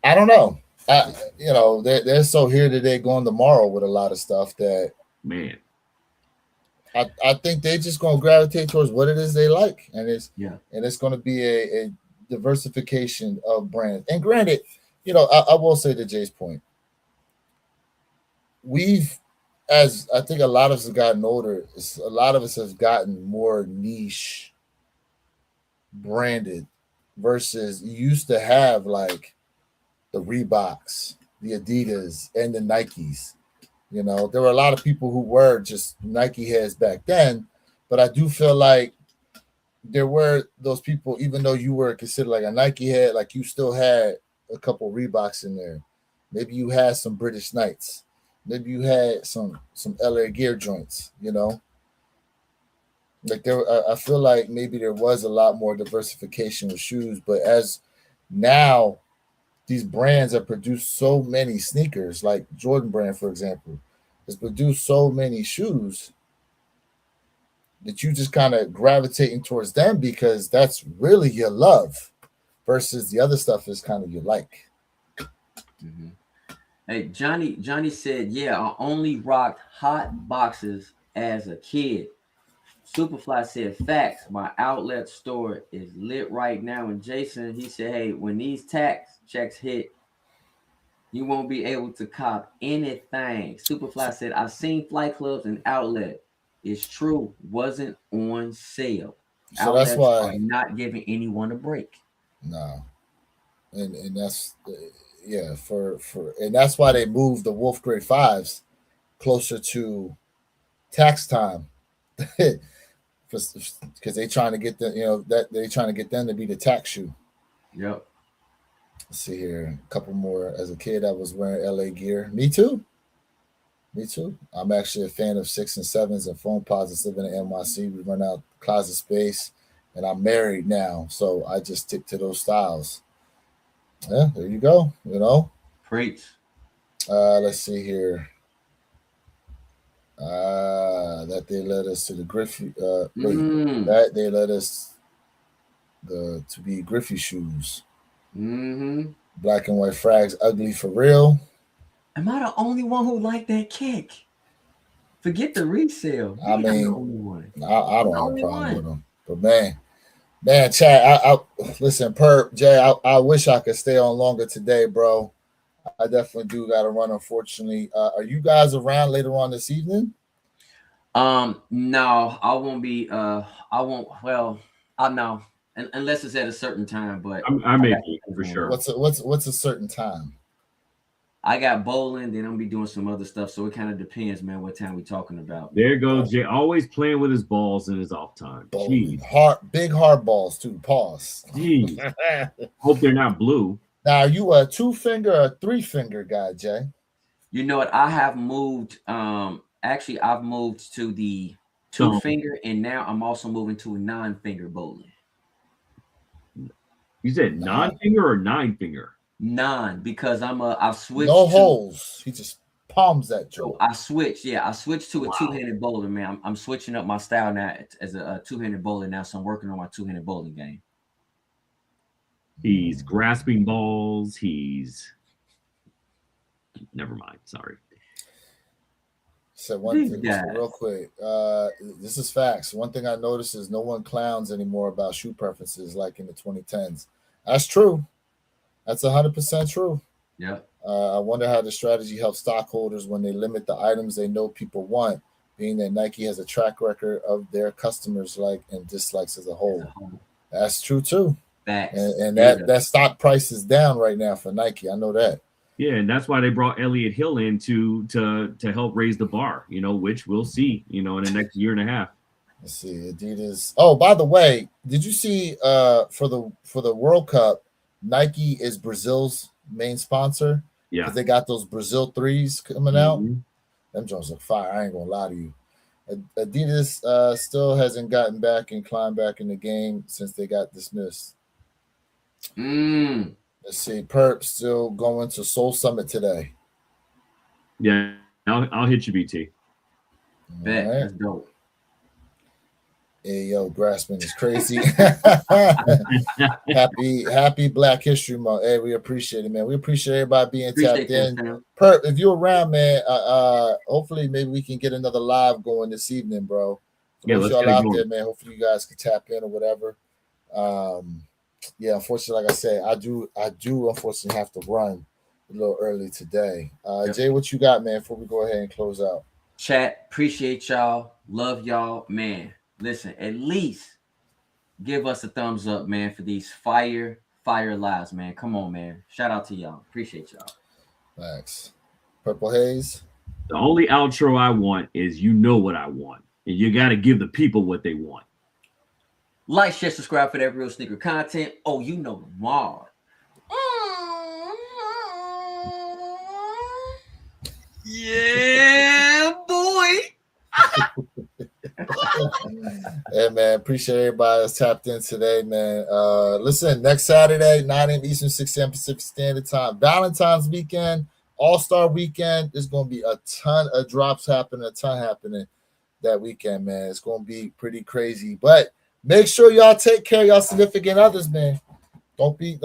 S1: I don't know. You know, they're so here today, going tomorrow with a lot of stuff that,
S3: man,
S1: I think they just gonna gravitate towards what it is they like, and it's going to be a diversification of brands. And granted, you know, I will say to Jay's point, as I think a lot of us have gotten older, a lot of us have gotten more niche branded versus you used to have like the Reeboks, the Adidas, and the Nikes. You know, there were a lot of people who were just Nike heads back then, but I do feel like there were those people, even though you were considered like a Nike head, like you still had a couple Reeboks in there. Maybe you had some British Knights. Maybe you had some LA Gear joints, you know. Like I feel like maybe there was a lot more diversification with shoes, but as now these brands have produced so many sneakers, like Jordan brand, for example, has produced so many shoes that you just kind of gravitating towards them because that's really your love versus the other stuff is kind of your like.
S2: Mm-hmm. Hey, Johnny said, yeah, I only rocked hot boxes as a kid. Superfly said, facts, my outlet store is lit right now. And Jason, he said, hey, when these tax checks hit, you won't be able to cop anything. Superfly said, I've seen flight clubs and outlet. It's true, wasn't on sale.
S1: So outlets that's why
S2: are not giving anyone a break.
S1: No. And that's and that's why they moved the Wolf Grade 5s closer to tax time. Because they trying to get them, you know, that they trying to get them to be the tax shoe.
S2: Yep.
S1: Let's see here, a couple more. As a kid, I was wearing LA Gear. Me too. I'm actually a fan of 6 and 7s and foam posits living in NYC. We run out closet space, and I'm married now, so I just stick to those styles. Yeah, there you go. You know.
S2: Preach.
S1: Let's see here. That they led us to the Griffey. That they led us to be Griffey shoes. Black and white frags, ugly for real.
S2: Am I the only one who liked that kick? Forget the resale.
S1: I mean, the only one. I don't have a problem with them. But man, Chad, I listen, Perp, Jay, I wish I could stay on longer today, bro. I definitely do got to run, unfortunately. Are you guys around later on this evening?
S2: No, I won't be. I won't. Well, I know, unless it's at a certain time. But
S3: I may be for sure.
S1: What's a certain time?
S2: I got bowling, then I'm gonna be doing some other stuff. So it kind of depends, man, what time we talking about.
S3: There goes Jay, always playing with his balls in his off time.
S1: Big hard balls too. Pause.
S3: Jeez. Hope they're not blue.
S1: Now, are you a 2-finger or a 3-finger guy, Jay?
S2: You know what? I have moved. Actually, I've moved to the 2-finger, and now I'm also moving to a 9-finger bowling.
S3: You said 9-finger or 9-finger?
S2: 9, because I've switched.
S1: No holes. He just palms that joint.
S2: So I switched to a 2-handed bowler, man. I'm switching up my style now as a 2-handed bowler now, so I'm working on my 2-handed bowling game.
S3: He's grasping balls. He's Never mind. Sorry.
S1: So one
S2: These
S1: thing,
S2: guys.
S1: real quick. This is facts. One thing I noticed is no one clowns anymore about shoe preferences like in the 2010s. That's true. That's 100% true.
S2: Yeah.
S1: I wonder how the strategy helps stockholders when they limit the items they know people want, being that Nike has a track record of their customers like and dislikes as a whole. That's true too.
S2: Facts.
S1: And that stock price is down right now for Nike. I know that.
S3: Yeah, and that's why they brought Elliott Hill in to help raise the bar, which we'll see, in the next year and a half.
S1: Let's see, Adidas. Oh, by the way, did you see for the World Cup, Nike is Brazil's main sponsor?
S3: Yeah.
S1: Because they got those Brazil 3s coming out. Them Jones are fire. I ain't gonna lie to you. Adidas still hasn't gotten back and climbed back in the game since they got dismissed. Let's see. Perp still going to Soul Summit today.
S3: Yeah, I'll hit you, BT.
S2: Bet. That's dope.
S1: Hey, yo, Grassman is crazy. happy Black History Month. Hey, we appreciate it, man. We appreciate everybody being tapped in. Perp, if you're around, man, hopefully maybe we can get another live going this evening, bro. For those y'all out there, man, hopefully you guys can tap in or whatever. Yeah, unfortunately, like I said, I do unfortunately have to run a little early today. Jay, what you got, man, before we go ahead and close out?
S2: Chat, appreciate y'all. Love y'all, man. Listen, at least give us a thumbs up, man, for these fire lives, man. Come on, man. Shout out to y'all. Appreciate y'all.
S1: Thanks. Purple Haze.
S3: The only outro I want is what I want. And you got to give the people what they want.
S2: Like, share, subscribe for that real sneaker content. Oh, you know the mall. Yeah, boy.
S1: Hey, man, appreciate everybody that's tapped in today, man. Listen, next Saturday, 9 a.m. Eastern, 6 a.m. Pacific Standard Time. Valentine's weekend, All-Star weekend. There's going to be a ton of drops happening, that weekend, man. It's going to be pretty crazy. But make sure y'all take care of y'all significant others, man. Don't be,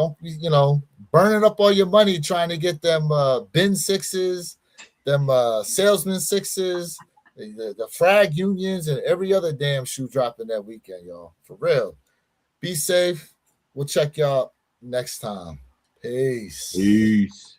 S1: burning up all your money trying to get them bin sixes, them salesman sixes, the frag unions, and every other damn shoe dropping that weekend, y'all. For real. Be safe. We'll check y'all next time. Peace.